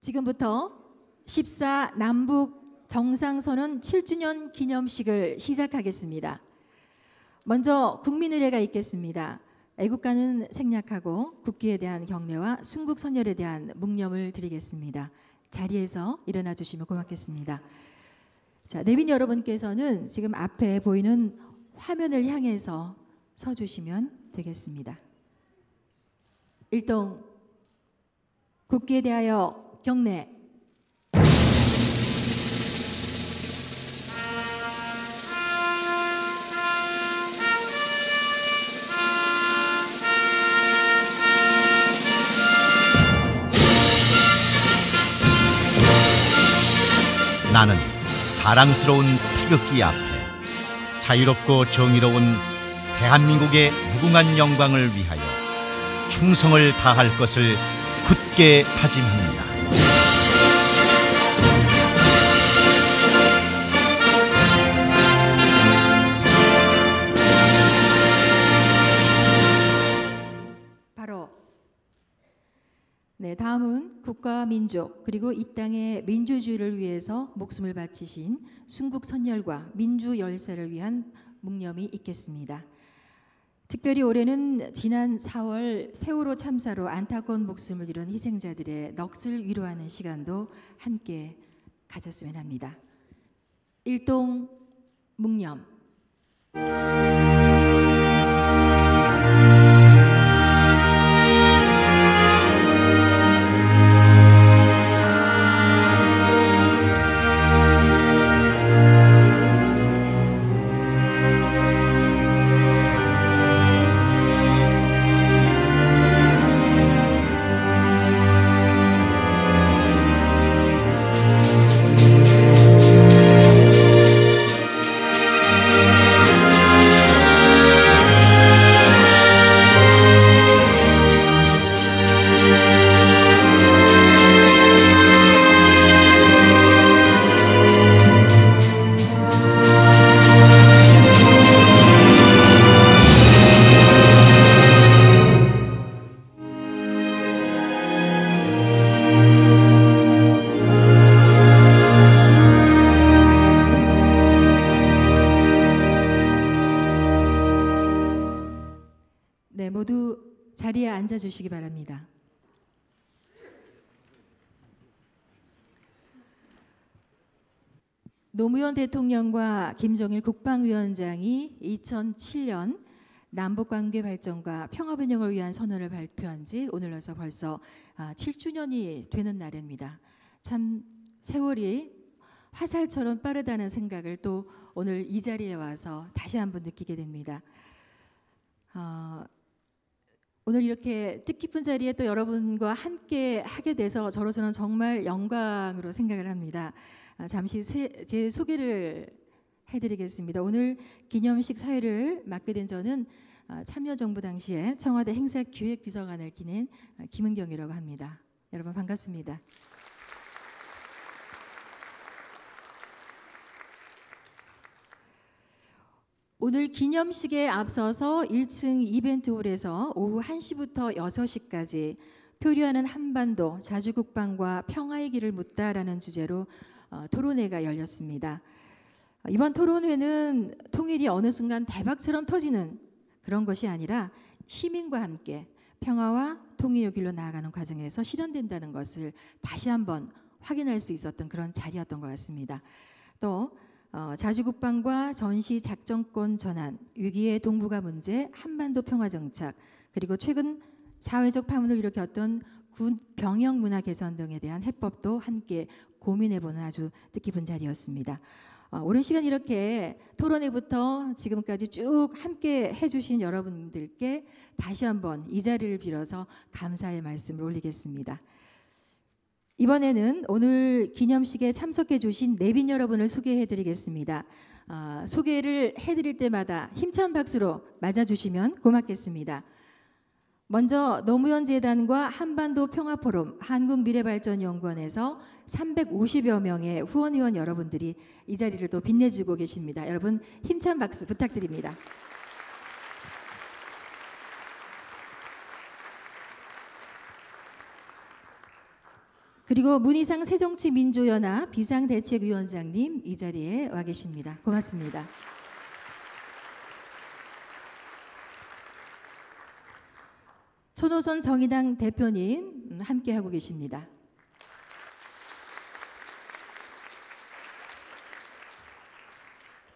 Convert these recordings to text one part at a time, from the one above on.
지금부터 14 남북 정상선언 7주년 기념식을 시작하겠습니다. 먼저 국민의례가 있겠습니다. 애국가는 생략하고 국기에 대한 경례와 순국 선열에 대한 묵념을 드리겠습니다. 자리에서 일어나 주시면 고맙겠습니다. 자, 내빈 여러분께서는 지금 앞에 보이는 화면을 향해서 서 주시면 되겠습니다. 일동 국기에 대하여 경례. 나는 자랑스러운 태극기 앞에 자유롭고 정의로운 대한민국의 무궁한 영광을 위하여 충성을 다할 것을 굳게 다짐합니다. 바로 다음은 국가와 민족 그리고 이 땅의 민주주의를 위해서 목숨을 바치신 순국 선열과 민주 열사를 위한 묵념이 있겠습니다. 특별히 올해는 지난 4월 세월호 참사로 안타까운 목숨을 잃은 희생자들의 넋을 위로하는 시간도 함께 가졌으면 합니다. 일동 묵념. 모두 자리에 앉아 주시기 바랍니다. 노무현 대통령과 김정일 국방위원장이 2007년 남북관계 발전과 평화번영을 위한 선언을 발표한 지 오늘로서 벌써 7주년이 되는 날입니다. 참 세월이 화살처럼 빠르다는 생각을 또 오늘 이 자리에 와서 다시 한번 느끼게 됩니다. 오늘 이렇게 뜻깊은 자리에 또 여러분과 함께 하게 돼서 저로서는 정말 영광으로 생각을 합니다. 잠시 제 소개를 해드리겠습니다. 오늘 기념식 사회를 맡게 된 저는 참여정부 당시에 청와대 행사기획비서관을 지낸 김은경이라고 합니다. 여러분 반갑습니다. 오늘 기념식에 앞서서 1층 이벤트홀에서 오후 1시부터 6시까지 표류하는 한반도 자주국방과 평화의 길을 묻다라는 주제로 토론회가 열렸습니다. 이번 토론회는 통일이 어느 순간 대박처럼 터지는 그런 것이 아니라 시민과 함께 평화와 통일의 길로 나아가는 과정에서 실현된다는 것을 다시 한번 확인할 수 있었던 그런 자리였던 것 같습니다. 또 자주국방과 전시 작전권 전환, 위기의 동북아 문제, 한반도 평화 정착, 그리고 최근 사회적 파문을 일으켰던 군 병역 문화 개선 등에 대한 해법도 함께 고민해보는 아주 뜻깊은 자리였습니다. 오랜 시간 이렇게 토론회부터 지금까지 쭉 함께 해주신 여러분들께 다시 한번 이 자리를 빌어서 감사의 말씀을 올리겠습니다. 이번에는 오늘 기념식에 참석해 주신 내빈 여러분을 소개해 드리겠습니다. 소개를 해드릴 때마다 힘찬 박수로 맞아주시면 고맙겠습니다. 먼저 노무현 재단과 한반도 평화포럼 한국미래발전연구원에서 350여 명의 후원위원 여러분들이 이 자리를 또 빛내주고 계십니다. 여러분 힘찬 박수 부탁드립니다. 그리고 문희상 새정치민주연합 비상대책위원장님 이 자리에 와 계십니다. 고맙습니다. 천호선 정의당 대표님 함께하고 계십니다.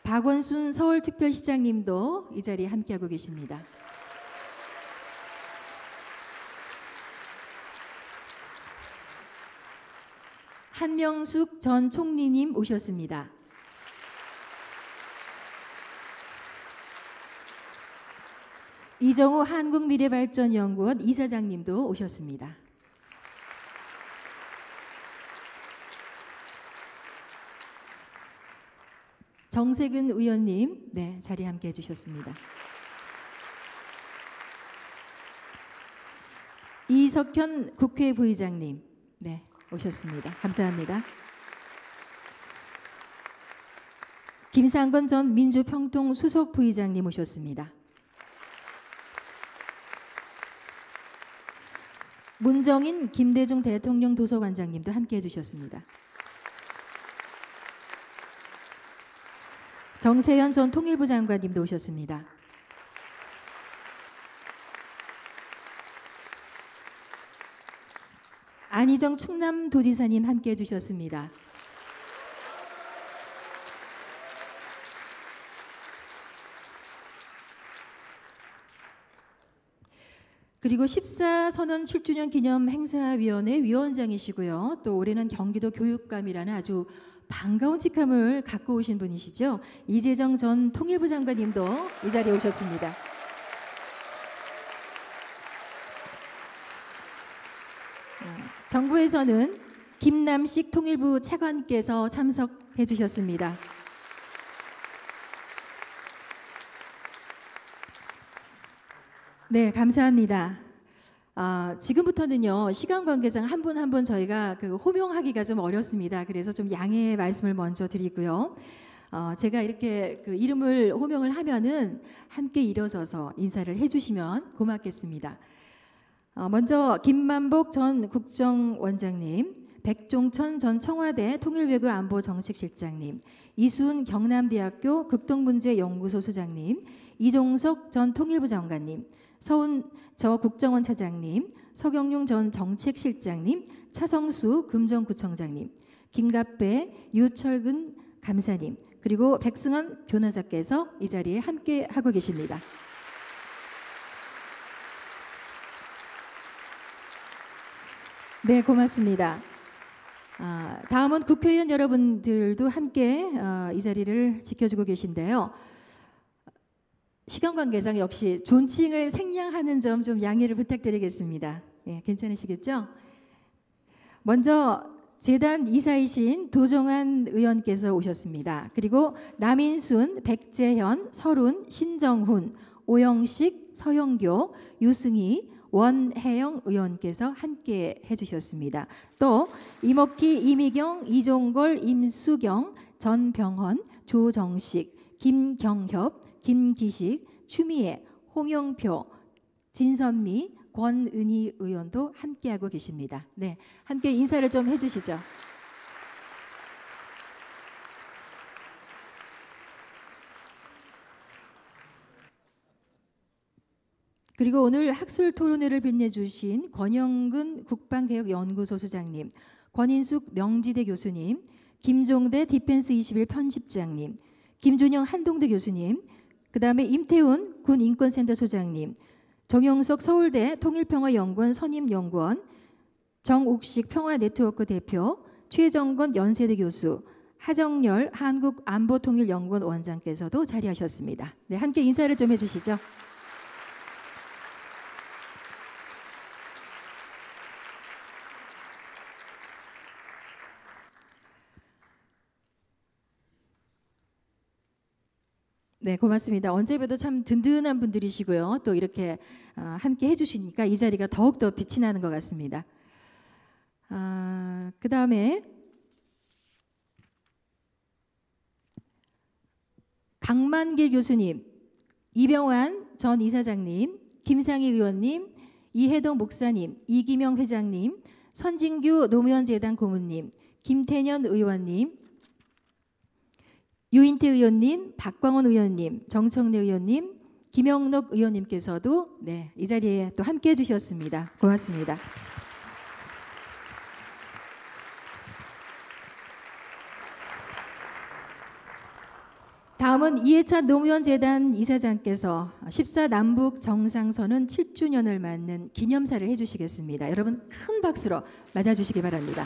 박원순 서울특별시장님도 이 자리에 함께하고 계십니다. 한명숙 전 총리님 오셨습니다. 이정우 한국미래발전연구원 이사장님도 오셨습니다. 정세근 의원님, 네, 자리 함께 해주셨습니다. 이석현 국회 부의장님, 네, 오셨습니다. 감사합니다. 김상건 전 민주평통 수석 부의장님 오셨습니다. 문정인 김대중 대통령 도서관장님도 함께 해주셨습니다. 정세현 전 통일부 장관님도 오셨습니다. 안희정 충남도지사님 함께 해주셨습니다. 그리고 14선언 7주년 기념 행사위원회 위원장이시고요. 또 올해는 경기도 교육감이라는 아주 반가운 직함을 갖고 오신 분이시죠. 이재정 전 통일부 장관님도 이 자리에 오셨습니다. 정부에서는 김남식 통일부 차관께서 참석해 주셨습니다. 네, 감사합니다. 지금부터는요, 시간 관계상 한 분 한 분 저희가 호명하기가 좀 어렵습니다. 그래서 좀 양해의 말씀을 먼저 드리고요. 제가 이렇게 이름을 호명을 하면은 함께 일어서서 인사를 해주시면 고맙겠습니다. 먼저 김만복 전 국정원장님, 백종천 전 청와대 통일외교안보정책실장님, 이수은 경남대학교 극동문제연구소 소장님, 이종석 전 통일부 장관님, 서훈 저 국정원 차장님, 서경용 전 정책실장님, 차성수 금정구청장님, 김갑배 유철근 감사님, 그리고 백승원 변호사께서 이 자리에 함께 하고 계십니다. 네, 고맙습니다. 다음은 국회의원 여러분들도 함께 이 자리를 지켜주고 계신데요. 시간 관계상 역시 존칭을 생략하는 점 좀 양해를 부탁드리겠습니다. 예, 괜찮으시겠죠? 먼저 재단 이사이신 도정환 의원께서 오셨습니다. 그리고 남인순, 백재현, 설훈, 신정훈, 오영식, 서영교, 유승희, 원혜영 의원께서 함께 해주셨습니다. 또 이목희, 이미경, 이종걸, 임수경, 전병헌, 조정식, 김경협, 김기식, 추미애, 홍영표, 진선미, 권은희 의원도 함께하고 계십니다. 네, 함께 인사를 좀 해주시죠. 그리고 오늘 학술 토론회를 빛내주신 권영근 국방개혁연구소 소장님, 권인숙 명지대 교수님, 김종대 디펜스 21 편집장님, 김준영 한동대 교수님, 그 다음에 임태훈 군 인권센터 소장님, 정용석 서울대 통일평화연구원 선임연구원, 정욱식 평화네트워크 대표, 최정건 연세대 교수, 하정열 한국안보통일연구원 원장께서도 자리하셨습니다. 네, 함께 인사를 좀 해주시죠. 네, 고맙습니다. 언제 봬도 참 든든한 분들이시고요. 또 이렇게 함께 해주시니까 이 자리가 더욱더 빛이 나는 것 같습니다. 그 다음에 강만길 교수님, 이병환 전 이사장님, 김상희 의원님, 이혜동 목사님, 이기명 회장님, 선진규 노무현재단 고문님, 김태년 의원님, 유인태 의원님, 박광원 의원님, 정청래 의원님, 김영록 의원님께서도 이 자리에 또 함께해 주셨습니다. 고맙습니다. 다음은 이해찬 노무현재단 이사장께서 14남북 정상선언 7주년을 맞는 기념사를 해주시겠습니다. 여러분 큰 박수로 맞아주시기 바랍니다.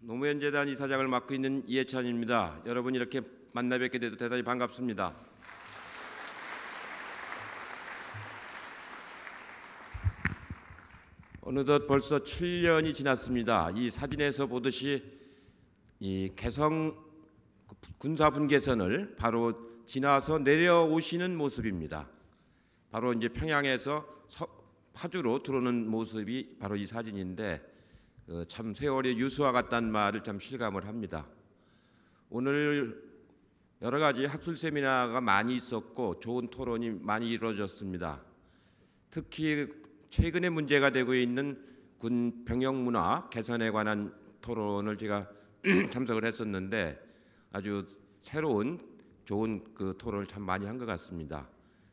노무현재단 이사장을 맡고 있는 이해찬입니다. 여러분 이렇게 만나 뵙게 돼서 대단히 반갑습니다. 어느덧 벌써 7년이 지났습니다. 이 사진에서 보듯이 이 개성 군사 분계선을 바로 지나서 내려오시는 모습입니다. 바로 이제 평양에서 파주로 들어오는 모습이 바로 이 사진인데 참 세월이 유수와 같다는 말을 참 실감을 합니다. 오늘 여러 가지 학술 세미나가 많이 있었고 좋은 토론이 많이 이루어졌습니다. 특히 최근에 문제가 되고 있는 군 병역 문화 개선에 관한 토론을 제가 참석을 했었는데 아주 새로운 좋은 그 토론을 참 많이 한 것 같습니다.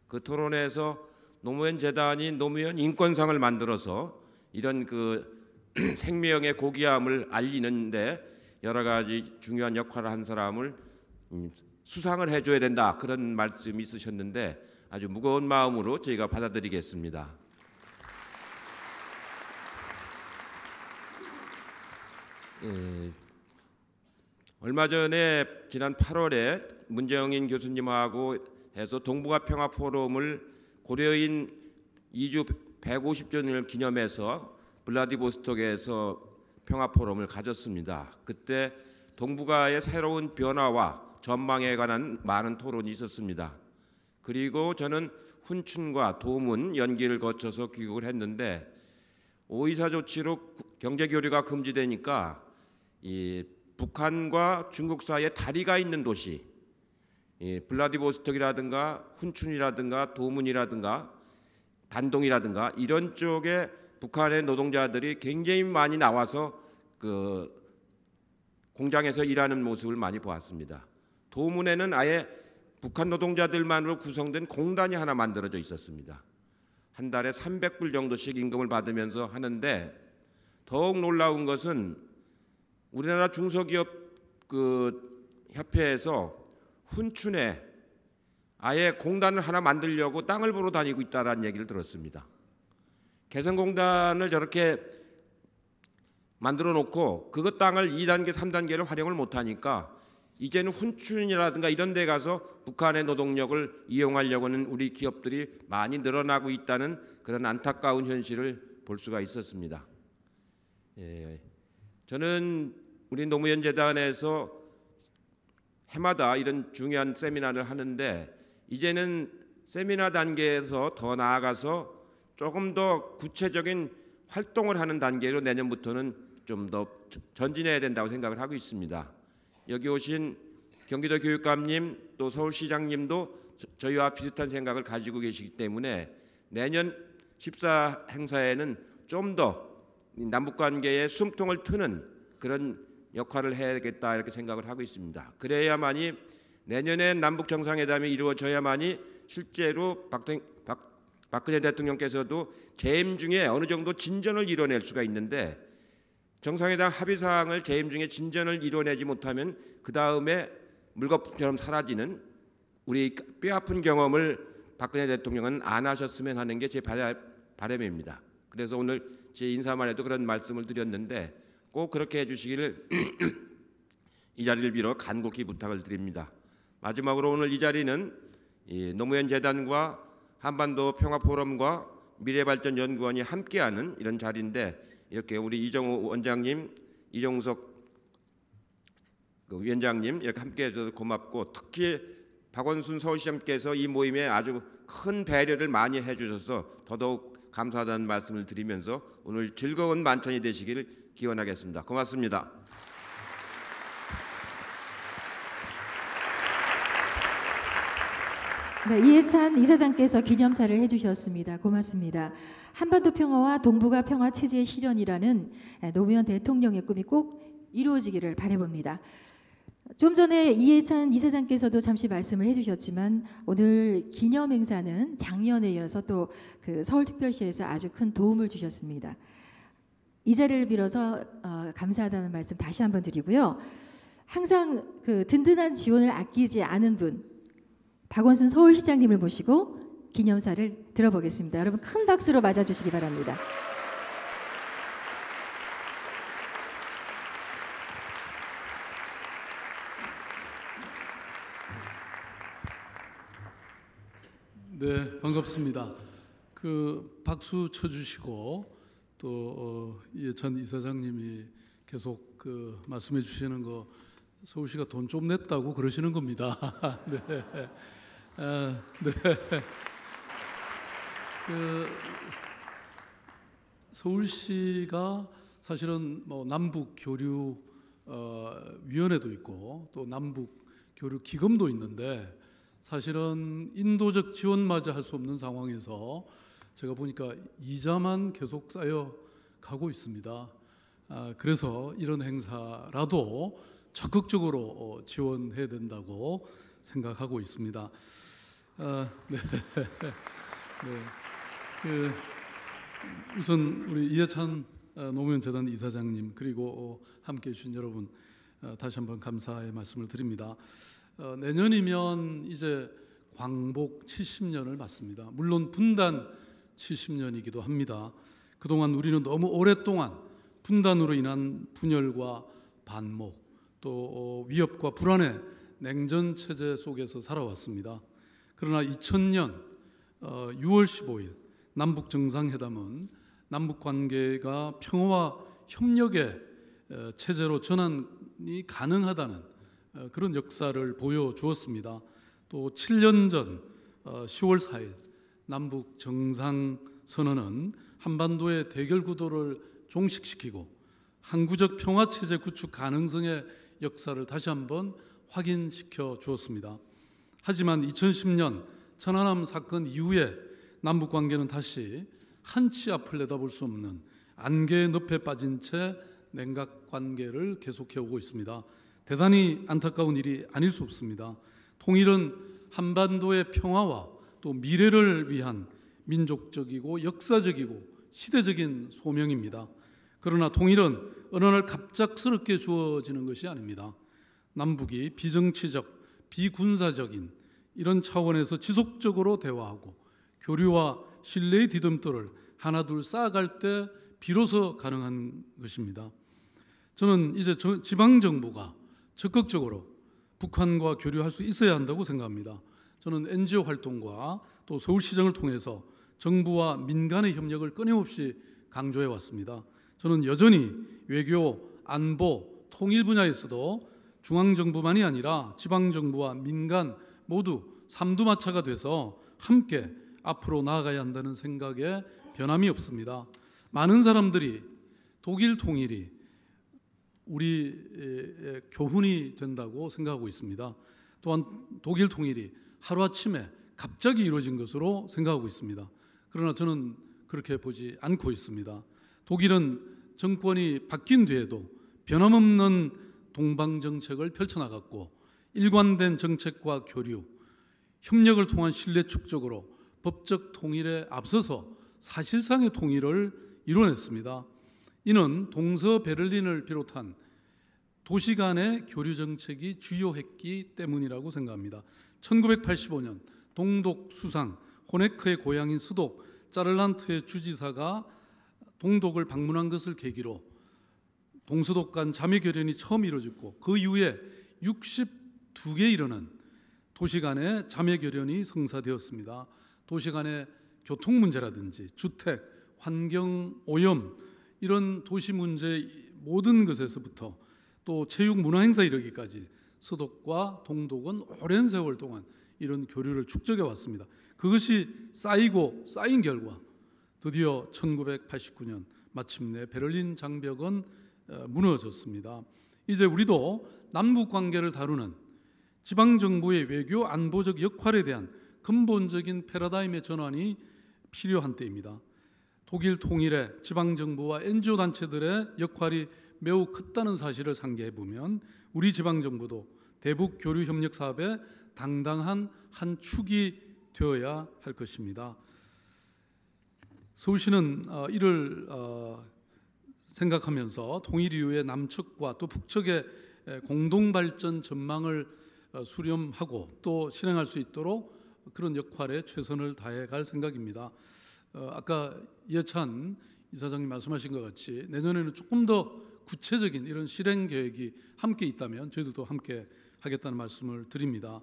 그 토론에서 노무현 재단이 노무현 인권상을 만들어서 이런 그 생명의 고귀함을 알리는데 여러 가지 중요한 역할을 한 사람을 수상을 해줘야 된다, 그런 말씀이 있으셨는데 아주 무거운 마음으로 저희가 받아들이겠습니다. 얼마 전에 지난 8월에 문정인 교수님하고 해서 동북아 평화 포럼을 고려인 이주 150주년을 기념해서 블라디보스톡에서 평화 포럼을 가졌습니다. 그때 동북아의 새로운 변화와 전망에 관한 많은 토론이 있었습니다. 그리고 저는 훈춘과 도문 연기를 거쳐서 귀국을 했는데 오이사 조치로 경제 교류가 금지되니까 이 북한과 중국 사이에 다리가 있는 도시, 블라디보스톡이라든가 훈춘이라든가 도문이라든가 단동이라든가 이런 쪽에 북한의 노동자들이 굉장히 많이 나와서 그 공장에서 일하는 모습을 많이 보았습니다. 도문에는 아예 북한 노동자들만으로 구성된 공단이 하나 만들어져 있었습니다. 한 달에 300불 정도씩 임금을 받으면서 하는데 더욱 놀라운 것은 우리나라 중소기업 그 협회에서 훈춘에 아예 공단을 하나 만들려고 땅을 보러 다니고 있다는 얘기를 들었습니다. 개성공단을 저렇게 만들어 놓고 그것 땅을 2단계, 3단계를 활용을 못하니까 이제는 훈춘이라든가 이런 데 가서 북한의 노동력을 이용하려고 하는 우리 기업들이 많이 늘어나고 있다는 그런 안타까운 현실을 볼 수가 있었습니다. 저는 우리 노무현 재단에서 해마다 이런 중요한 세미나를 하는데 이제는 세미나 단계에서 더 나아가서 조금 더 구체적인 활동을 하는 단계로 내년부터는 좀 더 전진해야 된다고 생각을 하고 있습니다. 여기 오신 경기도 교육감님 또 서울시장님도 저희와 비슷한 생각을 가지고 계시기 때문에 내년 14 행사에는 좀 더 남북관계의 숨통을 트는 그런 역할을 해야겠다 이렇게 생각을 하고 있습니다. 그래야만이 내년에 남북 정상회담이 이루어져야만이 실제로 박근혜 대통령께서도 재임 중에 어느 정도 진전을 이뤄낼 수가 있는데 정상회담 합의사항을 재임 중에 진전을 이뤄내지 못하면 그 다음에 물거품처럼 사라지는 우리 뼈아픈 경험을 박근혜 대통령은 안 하셨으면 하는 게 제 바람입니다. 그래서 오늘 제 인사만 해도 그런 말씀을 드렸는데 꼭 그렇게 해주시기를 이 자리를 빌어 간곡히 부탁을 드립니다. 마지막으로 오늘 이 자리는 노무현 재단과 한반도 평화포럼과 미래발전연구원이 함께하는 이런 자리인데 이렇게 우리 이정우 원장님, 이종석 위원장님 이렇게 함께해 주셔서 고맙고 특히 박원순 서울시장께서 이 모임에 아주 큰 배려를 많이 해주셔서 더더욱 감사하다는 말씀을 드리면서 오늘 즐거운 만찬이 되시기를 기원하겠습니다. 고맙습니다. 네, 이해찬 이사장께서 기념사를 해주셨습니다. 고맙습니다. 한반도 평화와 동북아 평화 체제의 실현이라는 노무현 대통령의 꿈이 꼭 이루어지기를 바라봅니다. 좀 전에 이해찬 이사장께서도 잠시 말씀을 해주셨지만 오늘 기념 행사는 작년에 이어서 또 그 서울특별시에서 아주 큰 도움을 주셨습니다. 이 자리를 빌어서 감사하다는 말씀 다시 한번 드리고요. 항상 그 든든한 지원을 아끼지 않은 분 박원순 서울시장님을 모시고 기념사를 들어보겠습니다. 여러분 큰 박수로 맞아주시기 바랍니다. 네, 반갑습니다. 그 박수 쳐주시고 또 이해찬 이사장님이 계속 그 말씀해 주시는 거 서울시가 돈 좀 냈다고 그러시는 겁니다. 네, 네. 그 서울시가 사실은 뭐 남북 교류 위원회도 있고 또 남북 교류 기금도 있는데 사실은 인도적 지원마저 할 수 없는 상황에서 제가 보니까 이자만 계속 쌓여 가고 있습니다. 그래서 이런 행사라도 적극적으로 지원해야 된다고 생각하고 있습니다. 네. 네. 우선 우리 이해찬 노무현 재단 이사장님 그리고 함께해 주신 여러분 다시 한번 감사의 말씀을 드립니다. 내년이면 이제 광복 70년을 맞습니다. 물론 분단 70년이기도 합니다. 그동안 우리는 너무 오랫동안 분단으로 인한 분열과 반목 또 위협과 불안의 냉전 체제 속에서 살아왔습니다. 그러나 2000년 6월 15일 남북 정상회담은 남북 관계가 평화와 협력의 체제로 전환이 가능하다는 그런 역사를 보여주었습니다. 또 7년 전 10월 4일 남북 정상선언은 한반도의 대결 구도를 종식시키고 항구적 평화체제 구축 가능성의 역사를 다시 한번 확인시켜 주었습니다. 하지만 2010년 천안함 사건 이후에 남북 관계는 다시 한치 앞을 내다볼 수 없는 안개의 늪에 빠진 채 냉각 관계를 계속해 오고 있습니다. 대단히 안타까운 일이 아닐 수 없습니다. 통일은 한반도의 평화와 또 미래를 위한 민족적이고 역사적이고 시대적인 소명입니다. 그러나 통일은 어느 날 갑작스럽게 주어지는 것이 아닙니다. 남북이 비정치적, 비군사적인 이런 차원에서 지속적으로 대화하고 교류와 신뢰의 디딤돌을 하나둘 쌓아갈 때 비로소 가능한 것입니다. 저는 이제 지방정부가 적극적으로 북한과 교류할 수 있어야 한다고 생각합니다. 저는 NGO 활동과 또 서울시정을 통해서 정부와 민간의 협력을 끊임없이 강조해 왔습니다. 저는 여전히 외교, 안보, 통일 분야에서도 중앙정부만이 아니라 지방정부와 민간 모두 삼두마차가 돼서 함께 앞으로 나아가야 한다는 생각에 변함이 없습니다. 많은 사람들이 독일 통일이 우리의 교훈이 된다고 생각하고 있습니다. 또한 독일 통일이 하루아침에 갑자기 이루어진 것으로 생각하고 있습니다. 그러나 저는 그렇게 보지 않고 있습니다. 독일은 정권이 바뀐 뒤에도 변함없는 동방정책을 펼쳐나갔고 일관된 정책과 교류, 협력을 통한 신뢰 축적으로 법적 통일에 앞서서 사실상의 통일을 이뤄냈습니다. 이는 동서 베를린을 비롯한 도시 간의 교류 정책이 주요했기 때문이라고 생각합니다. 1985년 동독 수상 호네크의 고향인 스독 짜를란트의 주지사가 동독을 방문한 것을 계기로 동서독 간 자매 결연이 처음 이루어졌고 그 이후에 62개에 이르는 도시 간의 자매 결연이 성사되었습니다. 도시 간의 교통 문제라든지 주택, 환경 오염 이런 도시 문제 모든 것에서부터 또 체육 문화 행사 이르기까지 서독과 동독은 오랜 세월 동안 이런 교류를 축적해 왔습니다. 그것이 쌓이고 쌓인 결과 드디어 1989년 마침내 베를린 장벽은 무너졌습니다. 이제 우리도 남북 관계를 다루는 지방정부의 외교 안보적 역할에 대한 근본적인 패러다임의 전환이 필요한 때입니다. 독일 통일의 지방정부와 NGO 단체들의 역할이 매우 컸다는 사실을 상기해 보면 우리 지방정부도 대북 교류 협력 사업의 당당한 한 축이 되어야 할 것입니다. 서울시는 이를 생각하면서 통일 이후의 남측과 또 북측의 공동발전 전망을 수렴하고 또 실행할 수 있도록 그런 역할에 최선을 다해 갈 생각입니다. 아까 이해찬 이사장님 말씀하신 것 같이 내년에는 조금 더 구체적인 이런 실행 계획이 함께 있다면 저희들도 함께 하겠다는 말씀을 드립니다.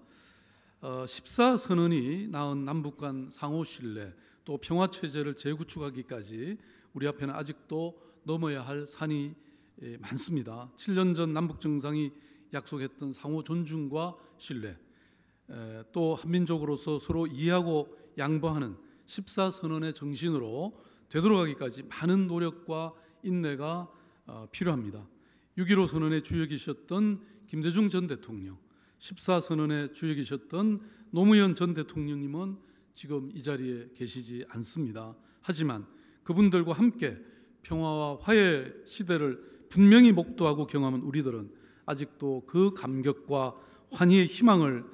14선언이 낳은 남북 간 상호 신뢰 또 평화체제를 재구축하기까지 우리 앞에는 아직도 넘어야 할 산이 많습니다. 7년 전 남북 정상이 약속했던 상호 존중과 신뢰, 또 한민족으로서 서로 이해하고 양보하는 14선언의 정신으로 되돌아가기까지 많은 노력과 인내가 필요합니다. 6.15 선언의 주역이셨던 김대중 전 대통령, 14선언의 주역이셨던 노무현 전 대통령님은 지금 이 자리에 계시지 않습니다. 하지만 그분들과 함께 평화와 화해 시대를 분명히 목도하고 경험한 우리들은 아직도 그 감격과 환희의 희망을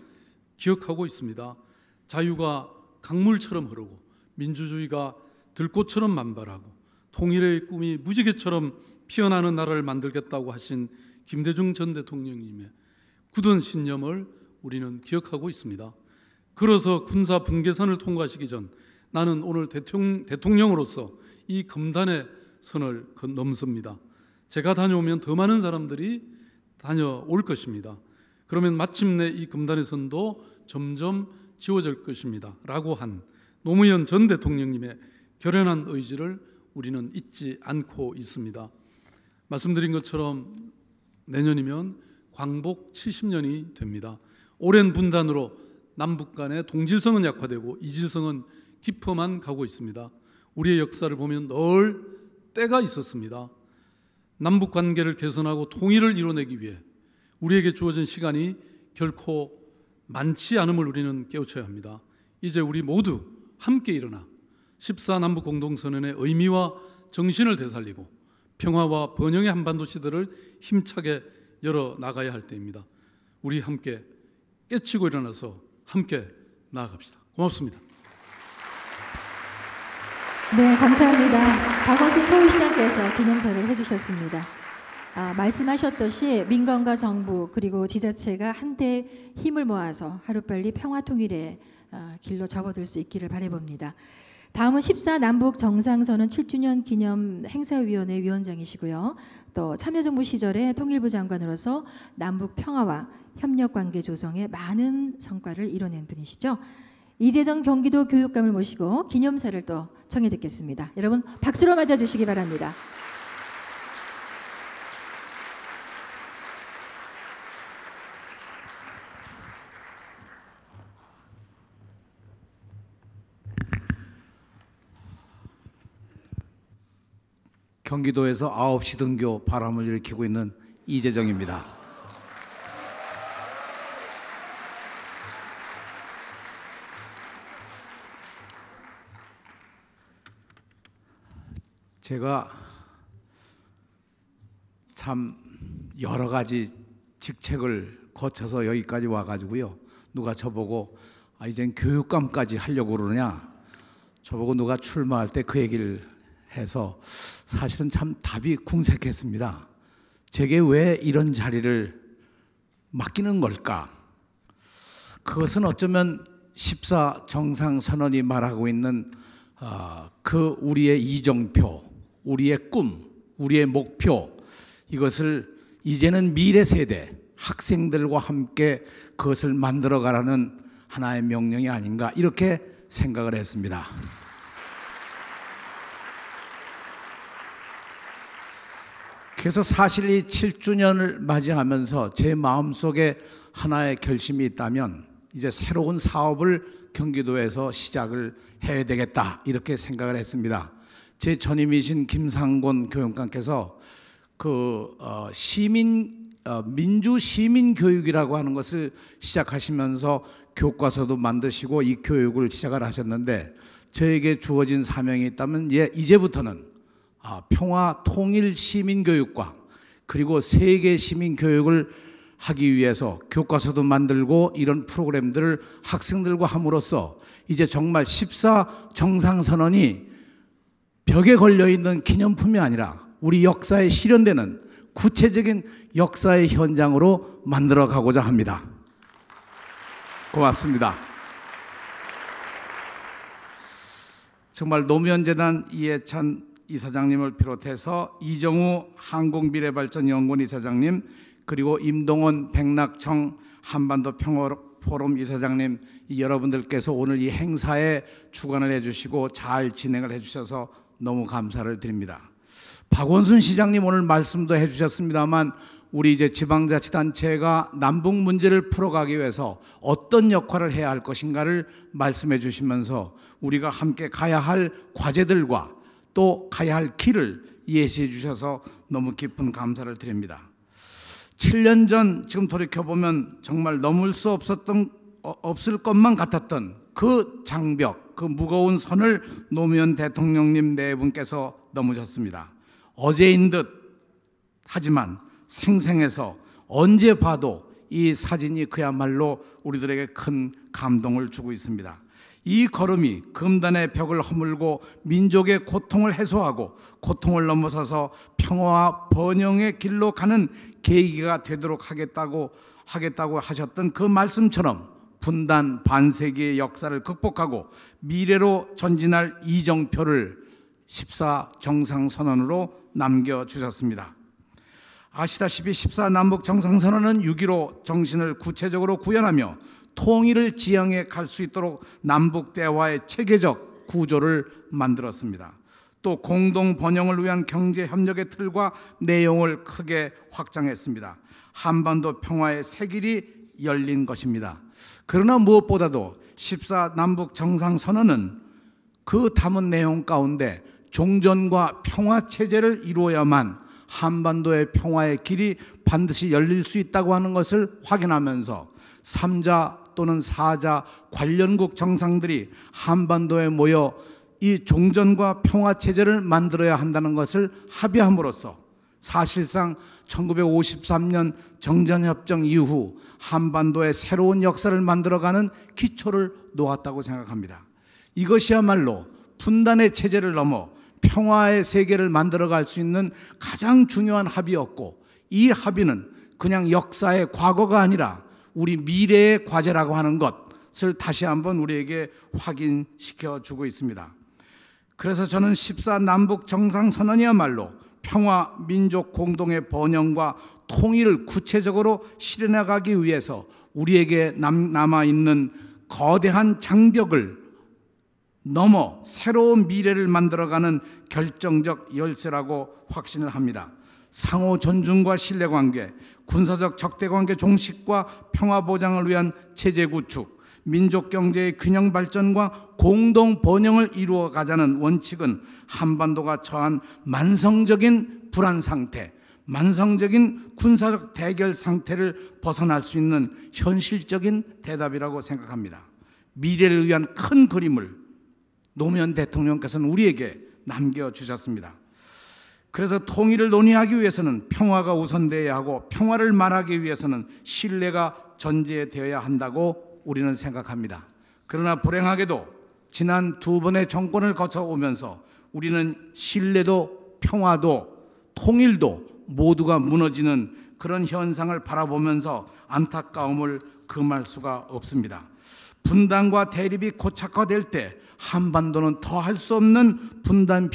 기억하고 있습니다. 자유가 강물처럼 흐르고 민주주의가 들꽃처럼 만발하고 통일의 꿈이 무지개처럼 피어나는 나라를 만들겠다고 하신 김대중 전 대통령님의 굳은 신념을 우리는 기억하고 있습니다. 그래서 군사 분계선을 통과하시기 전 나는 오늘 대통령으로서 이 금단의 선을 넘습니다. 제가 다녀오면 더 많은 사람들이 다녀올 것입니다. 그러면 마침내 이 금단의 선도 점점 지워질 것입니다. 라고 한 노무현 전 대통령님의 결연한 의지를 우리는 잊지 않고 있습니다. 말씀드린 것처럼 내년이면 광복 70년이 됩니다. 오랜 분단으로 남북 간의 동질성은 약화되고 이질성은 깊어만 가고 있습니다. 우리의 역사를 보면 늘 때가 있었습니다. 남북 관계를 개선하고 통일을 이뤄내기 위해 우리에게 주어진 시간이 결코 많지 않음을 우리는 깨우쳐야 합니다. 이제 우리 모두 함께 일어나 14남북 공동선언의 의미와 정신을 되살리고 평화와 번영의 한반도 시대를 힘차게 열어나가야 할 때입니다. 우리 함께 깨치고 일어나서 함께 나아갑시다. 고맙습니다. 네, 감사합니다. 박원순 서울시장께서 기념사를 해주셨습니다. 말씀하셨듯이 민간과 정부 그리고 지자체가 한데 힘을 모아서 하루빨리 평화통일의 길로 접어들 수 있기를 바라봅니다. 다음은 14남북 정상선언 7주년 기념 행사위원회 위원장이시고요. 또 참여정부 시절에 통일부 장관으로서 남북 평화와 협력관계 조성에 많은 성과를 이뤄낸 분이시죠. 이재정 경기도 교육감을 모시고 기념사를 또 청해 듣겠습니다. 여러분 박수로 맞아주시기 바랍니다. 경기도에서 9시 등교 바람을 일으키고 있는 이재정입니다. 제가 참 여러 가지 직책을 거쳐서 여기까지 와가지고요. 누가 저보고 이젠 교육감까지 하려고 그러냐, 저보고 누가 출마할 때 그 얘기를 해서 사실은 참 답이 궁색했습니다. 제게 왜 이런 자리를 맡기는 걸까? 그것은 어쩌면 14정상선언이 말하고 있는 그 우리의 이정표, 우리의 꿈, 우리의 목표, 이것을 이제는 미래 세대 학생들과 함께 그것을 만들어가라는 하나의 명령이 아닌가, 이렇게 생각을 했습니다. 그래서 사실 이 7주년을 맞이하면서 제 마음속에 하나의 결심이 있다면 이제 새로운 사업을 경기도에서 시작을 해야 되겠다, 이렇게 생각을 했습니다. 제 전임이신 김상곤 교육감께서 시민 민주 시민 교육이라고 하는 것을 시작하시면서 교과서도 만드시고 이 교육을 시작을 하셨는데, 저에게 주어진 사명이 있다면 이제부터는 평화 통일 시민 교육과 그리고 세계 시민 교육을 하기 위해서 교과서도 만들고 이런 프로그램들을 학생들과 함으로써 이제 정말 14 정상선언이 벽에 걸려있는 기념품이 아니라 우리 역사에 실현되는 구체적인 역사의 현장으로 만들어 가고자 합니다. 고맙습니다. 정말 노무현재단 이해찬 이사장님을 비롯해서 이정우 한국미래발전연구원 이사장님, 그리고 임동원 백낙청 한반도 평화포럼 이사장님, 여러분들께서 오늘 이 행사에 주관을 해주시고 잘 진행을 해주셔서 너무 감사를 드립니다. 박원순 시장님 오늘 말씀도 해주셨습니다만, 우리 이제 지방자치단체가 남북 문제를 풀어가기 위해서 어떤 역할을 해야 할 것인가를 말씀해 주시면서 우리가 함께 가야 할 과제들과 또 가야 할 길을 예시해 주셔서 너무 깊은 감사를 드립니다. 7년 전 지금 돌이켜보면 정말 넘을 수 없을 것만 같았던 그 장벽, 그 무거운 선을 노무현 대통령님 네 분께서 넘으셨습니다. 어제인 듯 하지만 생생해서 언제 봐도 이 사진이 그야말로 우리들에게 큰 감동을 주고 있습니다. 이 걸음이 금단의 벽을 허물고 민족의 고통을 해소하고 고통을 넘어서서 평화와 번영의 길로 가는 계기가 되도록 하겠다고 하셨던 그 말씀처럼 분단 반세기의 역사를 극복하고 미래로 전진할 이정표를 14 정상선언으로 남겨주셨습니다. 아시다시피 14 남북 정상선언은 6.15 정신을 구체적으로 구현하며 통일을 지향해 갈 수 있도록 남북 대화의 체계적 구조를 만들었습니다. 또 공동 번영을 위한 경제 협력의 틀과 내용을 크게 확장했습니다. 한반도 평화의 새 길이 열린 것입니다. 그러나 무엇보다도 14 남북 정상선언은 그 담은 내용 가운데 종전과 평화 체제를 이루어야만 한반도의 평화의 길이 반드시 열릴 수 있다고 하는 것을 확인하면서 3자 또는 4자 관련국 정상들이 한반도에 모여 이 종전과 평화 체제를 만들어야 한다는 것을 합의함으로써 사실상 1953년 정전협정 이후 한반도의 새로운 역사를 만들어가는 기초를 놓았다고 생각합니다. 이것이야말로 분단의 체제를 넘어 평화의 세계를 만들어갈 수 있는 가장 중요한 합의였고, 이 합의는 그냥 역사의 과거가 아니라 우리 미래의 과제라고 하는 것을 다시 한번 우리에게 확인시켜 주고 있습니다. 그래서 저는 14 남북 정상선언이야말로 평화, 민족 공동의 번영과 통일을 구체적으로 실현해가기 위해서 우리에게 남아있는 거대한 장벽을 넘어 새로운 미래를 만들어가는 결정적 열쇠라고 확신을 합니다. 상호 존중과 신뢰관계, 군사적 적대관계 종식과 평화 보장을 위한 체제 구축, 민족 경제의 균형 발전과 공동 번영을 이루어가자는 원칙은 한반도가 처한 만성적인 불안 상태, 만성적인 군사적 대결 상태를 벗어날 수 있는 현실적인 대답이라고 생각합니다. 미래를 위한 큰 그림을 노무현 대통령께서는 우리에게 남겨주셨습니다. 그래서 통일을 논의하기 위해서는 평화가 우선되어야 하고, 평화를 말하기 위해서는 신뢰가 전제되어야 한다고 우리는 생각합니다. 그러나 불행하게도 지난 두 번의 정권을 거쳐오면서 우리는 신뢰도 평화도 통일도 모두가 무너지는 그런 현상을 바라보면서 안타까움을 금할 수가 없습니다. 분단과 대립이 고착화될 때 한반도는 더 할 수 없는 분단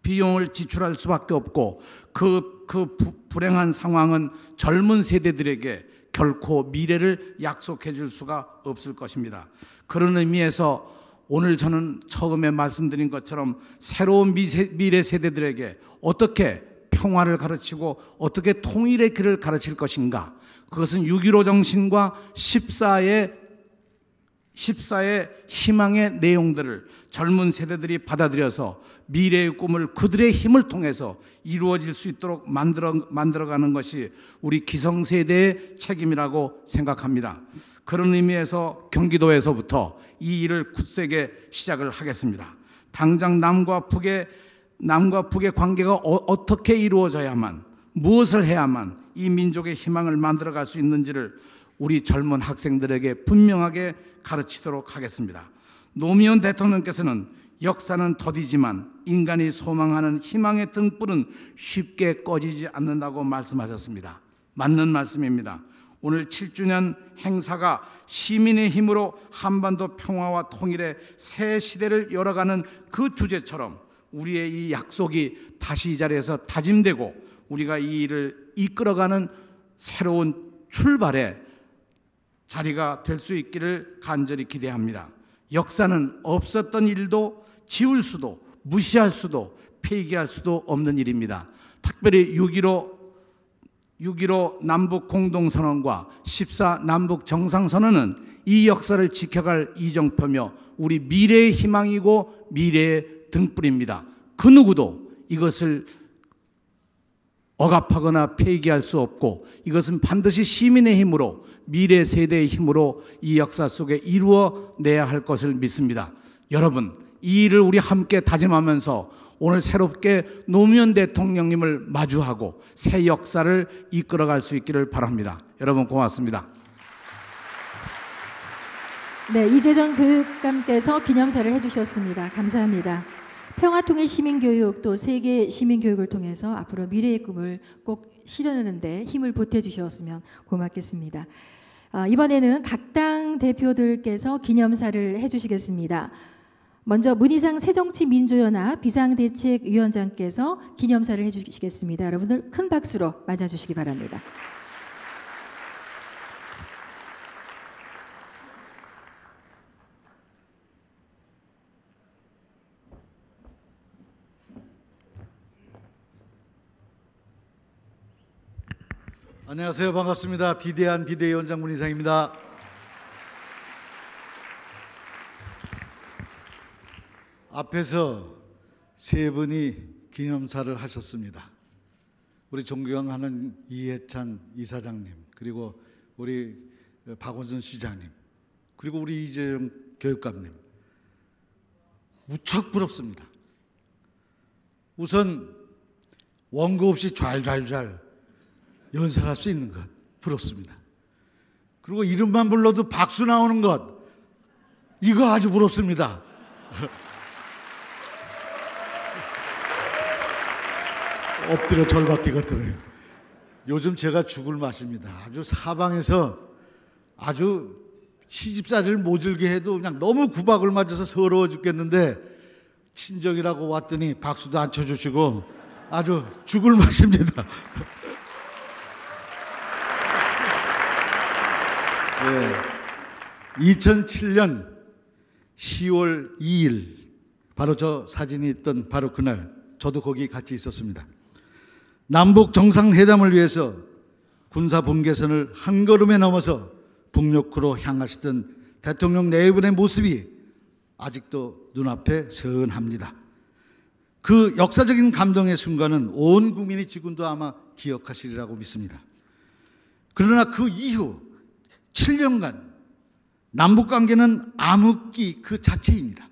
비용을 지출할 수밖에 없고, 그 불행한 상황은 젊은 세대들에게 결코 미래를 약속해 줄 수가 없을 것입니다. 그런 의미에서 오늘 저는 처음에 말씀드린 것처럼 새로운 미래 세대들에게 어떻게 평화를 가르치고 어떻게 통일의 길을 가르칠 것인가, 그것은 6.15 정신과 14의 14의 희망의 내용들을 젊은 세대들이 받아들여서 미래의 꿈을 그들의 힘을 통해서 이루어질 수 있도록 만들어가는 것이 우리 기성세대의 책임이라고 생각합니다. 그런 의미에서 경기도에서부터 이 일을 굳세게 시작을 하겠습니다. 당장 남과 북의 관계가 어떻게 이루어져야만, 무엇을 해야만 이 민족의 희망을 만들어갈 수 있는지를 우리 젊은 학생들에게 분명하게 가르치도록 하겠습니다. 노무현 대통령께서는 역사는 더디지만 인간이 소망하는 희망의 등불은 쉽게 꺼지지 않는다고 말씀하셨습니다. 맞는 말씀입니다. 오늘 7주년 행사가 시민의 힘으로 한반도 평화와 통일의 새 시대를 열어가는 그 주제처럼 우리의 이 약속이 다시 이 자리에서 다짐되고 우리가 이 일을 이끌어가는 새로운 출발의 자리가 될 수 있기를 간절히 기대합니다. 역사는 없었던 일도 지울 수도 무시할 수도 폐기할 수도 없는 일입니다. 특별히 6.15 남북 공동선언과 14 남북 정상선언은 이 역사를 지켜갈 이정표며 우리 미래의 희망이고 미래의 등불입니다. 그 누구도 이것을 억압하거나 폐기할 수 없고 이것은 반드시 시민의 힘으로 미래 세대의 힘으로 이 역사 속에 이루어내야 할 것을 믿습니다. 여러분, 이 일을 우리 함께 다짐하면서 오늘 새롭게 노무현 대통령님을 마주하고 새 역사를 이끌어갈 수 있기를 바랍니다. 여러분 고맙습니다. 네, 이재정 교육감께서 기념사를 해주셨습니다. 감사합니다. 평화통일 시민교육 또 세계 시민교육을 통해서 앞으로 미래의 꿈을 꼭 실현하는 데 힘을 보태주셨으면 고맙겠습니다. 이번에는 각 당 대표들께서 기념사를 해주시겠습니다. 먼저 문희상 새정치민주연합 비상대책위원장께서 기념사를 해주시겠습니다. 여러분들 큰 박수로 맞아주시기 바랍니다. 안녕하세요. 반갑습니다. 비대한 비대위원장 문희상입니다. 앞에서 세 분이 기념사를 하셨습니다. 우리 존경하는 이해찬 이사장님, 그리고 우리 박원순 시장님, 그리고 우리 이재정 교육감님, 무척 부럽습니다. 우선 원고 없이 잘 연설할 수 있는 것 부럽습니다. 그리고 이름만 불러도 박수 나오는 것, 이거 아주 부럽습니다. 엎드려 절받기가 들어요. 요즘 제가 죽을 맛입니다. 아주 사방에서 아주 시집살이를 모질게 해도 그냥 너무 구박을 맞아서 서러워 죽겠는데 친정이라고 왔더니 박수도 안 쳐주시고 아주 죽을 맛입니다. 네, 2007년 10월 2일 바로 저 사진이 있던 바로 그날 저도 거기 같이 있었습니다. 남북 정상회담을 위해서 군사 분계선을 한 걸음에 넘어서 북녘으로 향하시던 대통령 네 분의 모습이 아직도 눈앞에 선합니다. 그 역사적인 감동의 순간은 온 국민이 지금도 아마 기억하시리라고 믿습니다. 그러나 그 이후 7년간 남북관계는 암흑기 그 자체입니다.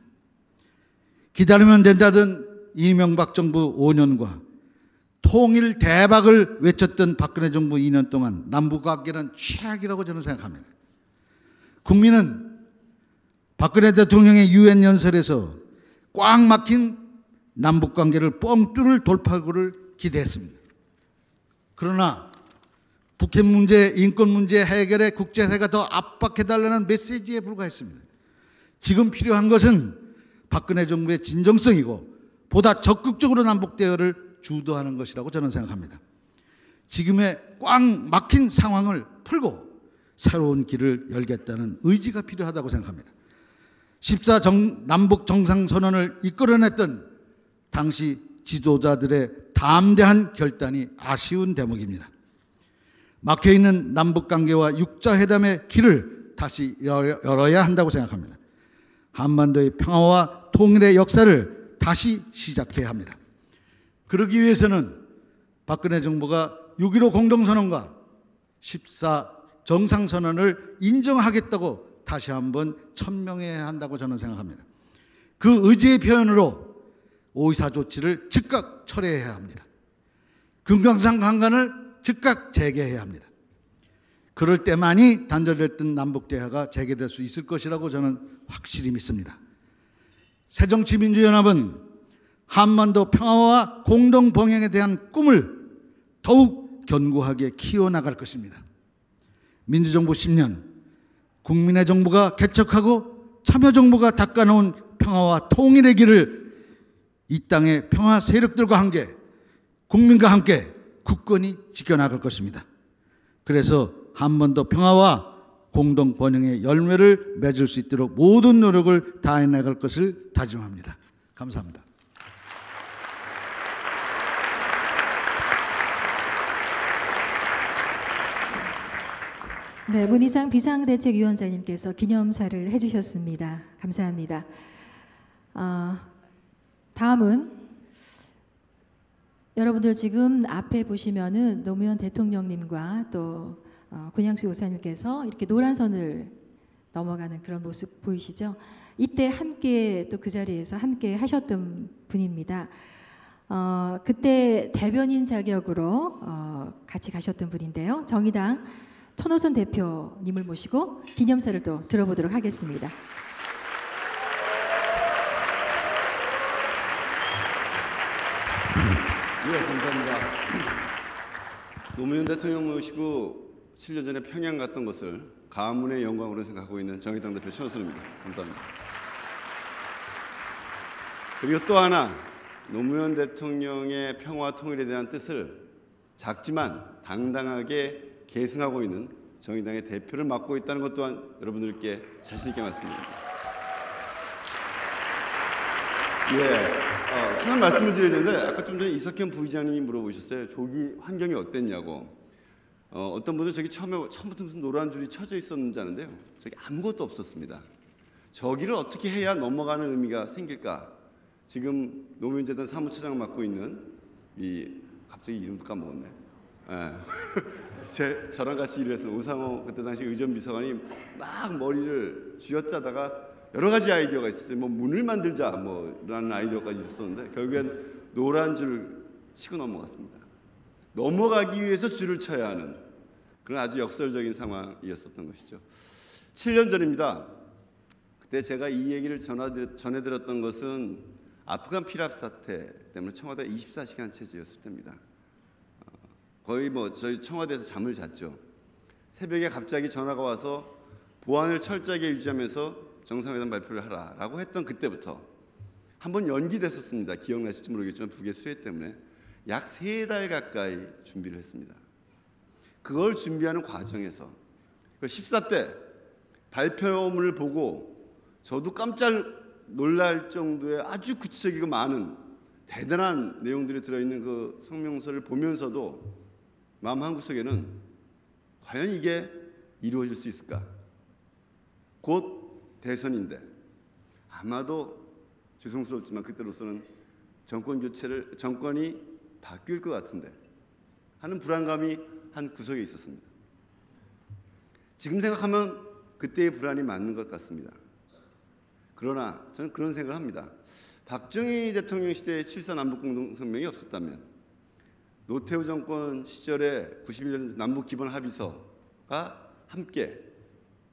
기다리면 된다던 이명박 정부 5년과 통일 대박을 외쳤던 박근혜 정부 2년 동안 남북관계는 최악이라고 저는 생각합니다. 국민은 박근혜 대통령의 유엔 연설에서 꽉 막힌 남북관계를 뻥 뚫을 돌파구를 기대했습니다. 그러나 북핵 문제, 인권 문제 해결에 국제사회가 더 압박해달라는 메시지에 불과했습니다. 지금 필요한 것은 박근혜 정부의 진정성이고 보다 적극적으로 남북 대화를 주도하는 것이라고 저는 생각합니다. 지금의 꽉 막힌 상황을 풀고 새로운 길을 열겠다는 의지가 필요하다고 생각합니다. 14 남북 정상선언을 이끌어냈던 당시 지도자들의 담대한 결단이 아쉬운 대목입니다. 막혀있는 남북관계와 육자회담의 길을 다시 열어야 한다고 생각합니다. 한반도의 평화와 통일의 역사를 다시 시작해야 합니다. 그러기 위해서는 박근혜 정부가 6.15 공동선언과 14 정상선언을 인정하겠다고 다시 한번 천명해야 한다고 저는 생각합니다. 그 의지의 표현으로 5.24 조치를 즉각 철회해야 합니다. 금강산 강간을 즉각 재개해야 합니다. 그럴 때만이 단절됐던 남북대화가 재개될 수 있을 것이라고 저는 확실히 믿습니다. 새정치민주연합은 한반도 평화와 공동번영에 대한 꿈을 더욱 견고하게 키워나갈 것입니다. 민주정부 10년, 국민의 정부가 개척하고 참여정부가 닦아놓은 평화와 통일의 길을 이 땅의 평화 세력들과 함께, 국민과 함께 굳건히 지켜나갈 것입니다. 그래서 한반도 평화와 공동 번영의 열매를 맺을 수 있도록 모든 노력을 다해 나갈 것을 다짐합니다. 감사합니다. 네, 문희상 비상대책위원장님께서 기념사를 해주셨습니다. 감사합니다. 다음은 여러분들 지금 앞에 보시면은 노무현 대통령님과 또 권양수 요사님께서 이렇게 노란 선을 넘어가는 그런 모습 보이시죠? 이때 함께 또 그 자리에서 함께 하셨던 분입니다. 그때 대변인 자격으로 같이 가셨던 분인데요. 정의당 천호선 대표님을 모시고 기념사를 또 들어보도록 하겠습니다. 예, 감사합니다. 노무현 대통령 모시고 7년 전에 평양 갔던 것을 가문의 영광으로 생각하고 있는 정의당 대표 천호선입니다. 감사합니다. 그리고 또 하나, 노무현 대통령의 평화 통일에 대한 뜻을 작지만 당당하게 계승하고 있는 정의당의 대표를 맡고 있다는 것 또한 여러분들께 자신 있게 말씀드립니다. 하나 말씀을 드려야 되는데, 아까 좀 전에 이석현 부의장님이 물어보셨어요. 조기 환경이 어땠냐고. 어떤 분은 저기 처음부터 무슨 노란 줄이 쳐져 있었는지 아는데요. 저기 아무것도 없었습니다. 저기를 어떻게 해야 넘어가는 의미가 생길까? 지금 노무현재단 사무처장 맡고 있는 갑자기 이름도 까먹었네. 저랑 같이 일했던 오상호 그때 당시 의전비서관이 막 머리를 쥐어짜다가 여러 가지 아이디어가 있었어요. 뭐 문을 만들자 라는 아이디어까지 있었는데 결국엔 노란 줄 치고 넘어갔습니다. 넘어가기 위해서 줄을 쳐야 하는 그런 아주 역설적인 상황이었었던 것이죠. 7년 전입니다. 그때 제가 이 얘기를 전해드렸던 것은 아프간 피랍 사태 때문에 청와대 24시간 체제였을 때입니다. 거의 저희 청와대에서 잠을 잤죠. 새벽에 갑자기 전화가 와서 보안을 철저하게 유지하면서 정상회담 발표를 하라라고 했던 그때부터 한번 연기됐었습니다. 기억나실지 모르겠지만 북의 수해 때문에 약 3달 가까이 준비를 했습니다. 그걸 준비하는 과정에서 14대 발표문을 보고 저도 깜짝 놀랄 정도의 아주 구체적이고 많은 대단한 내용들이 들어있는 그 성명서를 보면서도 마음 한구석에는 과연 이게 이루어질 수 있을까? 곧 대선인데 아마도 죄송스럽지만 그때로서는 정권이 바뀔 것 같은데 하는 불안감이 한 구석에 있었습니다. 지금 생각하면 그때의 불안이 맞는 것 같습니다. 그러나 저는 그런 생각을 합니다. 박정희 대통령 시대에 7.4 남북공동성명이 없었다면 노태우 정권 시절에 91년 남북기본합의서가 함께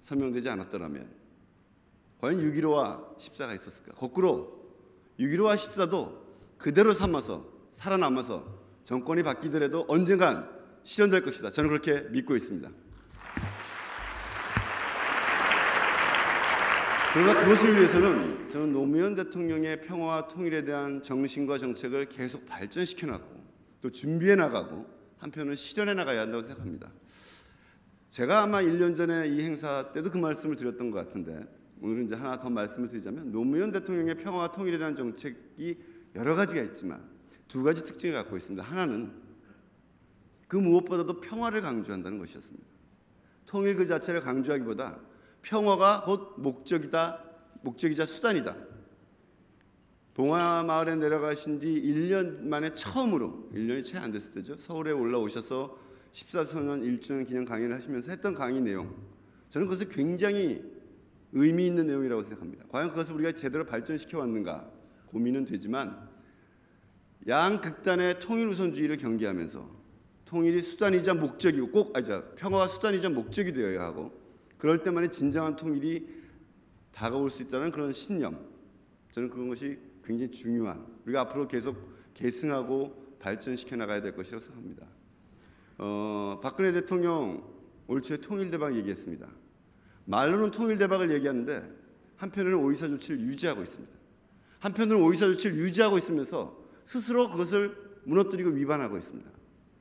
서명되지 않았더라면 과연 6.15와 14가 있었을까? 거꾸로 6.15와 14도 그대로 삼아서 살아남아서 정권이 바뀌더라도 언젠간 실현될 것이다. 저는 그렇게 믿고 있습니다. 그러나 그것을 위해서는 저는 노무현 대통령의 평화와 통일에 대한 정신과 정책을 계속 발전시켜 나가고 또 준비해 나가고 한편은 실현해 나가야 한다고 생각합니다. 제가 아마 1년 전에 이 행사 때도 그 말씀을 드렸던 것 같은데 오늘은 이제 하나 더 말씀을 드리자면 노무현 대통령의 평화와 통일에 대한 정책이 여러 가지가 있지만 두 가지 특징을 갖고 있습니다. 하나는 그 무엇보다도 평화를 강조한다는 것이었습니다. 통일 그 자체를 강조하기보다 평화가 곧 목적이자 수단이다. 봉화마을에 내려가신 뒤 1년 만에 처음으로, 1년이 채 안 됐을 때죠, 서울에 올라오셔서 14선언 1주년 기념 강의를 하시면서 했던 강의 내용, 저는 그것을 굉장히 의미 있는 내용이라고 생각합니다. 과연 그것을 우리가 제대로 발전시켜 왔는가 고민은 되지만, 양극단의 통일 우선주의를 경계하면서 통일이 수단이자 목적이고 평화가 수단이자 목적이 되어야 하고, 그럴 때만이 진정한 통일이 다가올 수 있다는 그런 신념, 저는 그런 것이 굉장히 중요한, 우리가 앞으로 계속 계승하고 발전시켜 나가야 될 것이라고 생각합니다. 박근혜 대통령 올 초에 통일대박 얘기했습니다. 말로는 통일대박을 얘기하는데 한편으로는 오이사 조치를 유지하고 있습니다. 한편으로는 오이사 조치를 유지하고 있으면서 스스로 그것을 무너뜨리고 위반하고 있습니다.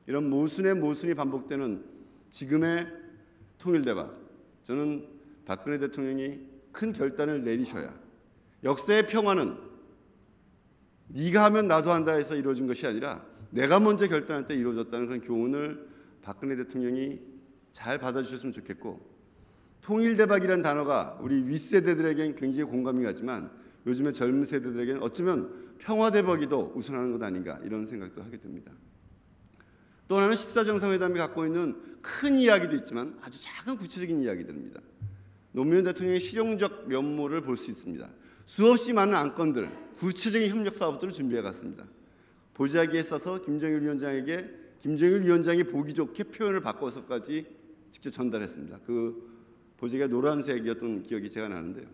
이런 모순이 반복되는 지금의 통일대박, 저는 박근혜 대통령이 큰 결단을 내리셔야, 역사의 평화는 네가 하면 나도 한다 해서 이루어진 것이 아니라 내가 먼저 결단할 때 이루어졌다는 그런 교훈을 박근혜 대통령이 잘 받아주셨으면 좋겠고, 통일대박이라는 단어가 우리 윗세대들에겐 굉장히 공감이 가지만 요즘의 젊은 세대들에게는 어쩌면 평화대박이 더 우선하는 것 아닌가, 이런 생각도 하게 됩니다. 또 하나는 14정상회담이 갖고 있는 큰 이야기도 있지만 아주 작은 구체적인 이야기들입니다. 노무현 대통령의 실용적 면모를 볼 수 있습니다. 수없이 많은 안건들, 구체적인 협력 사업들을 준비해 갔습니다. 보자기에 써서 김정일 위원장이 보기 좋게 표현을 바꿔서까지 직접 전달했습니다. 그 보자기가 노란색이었던 기억이 제가 나는데요.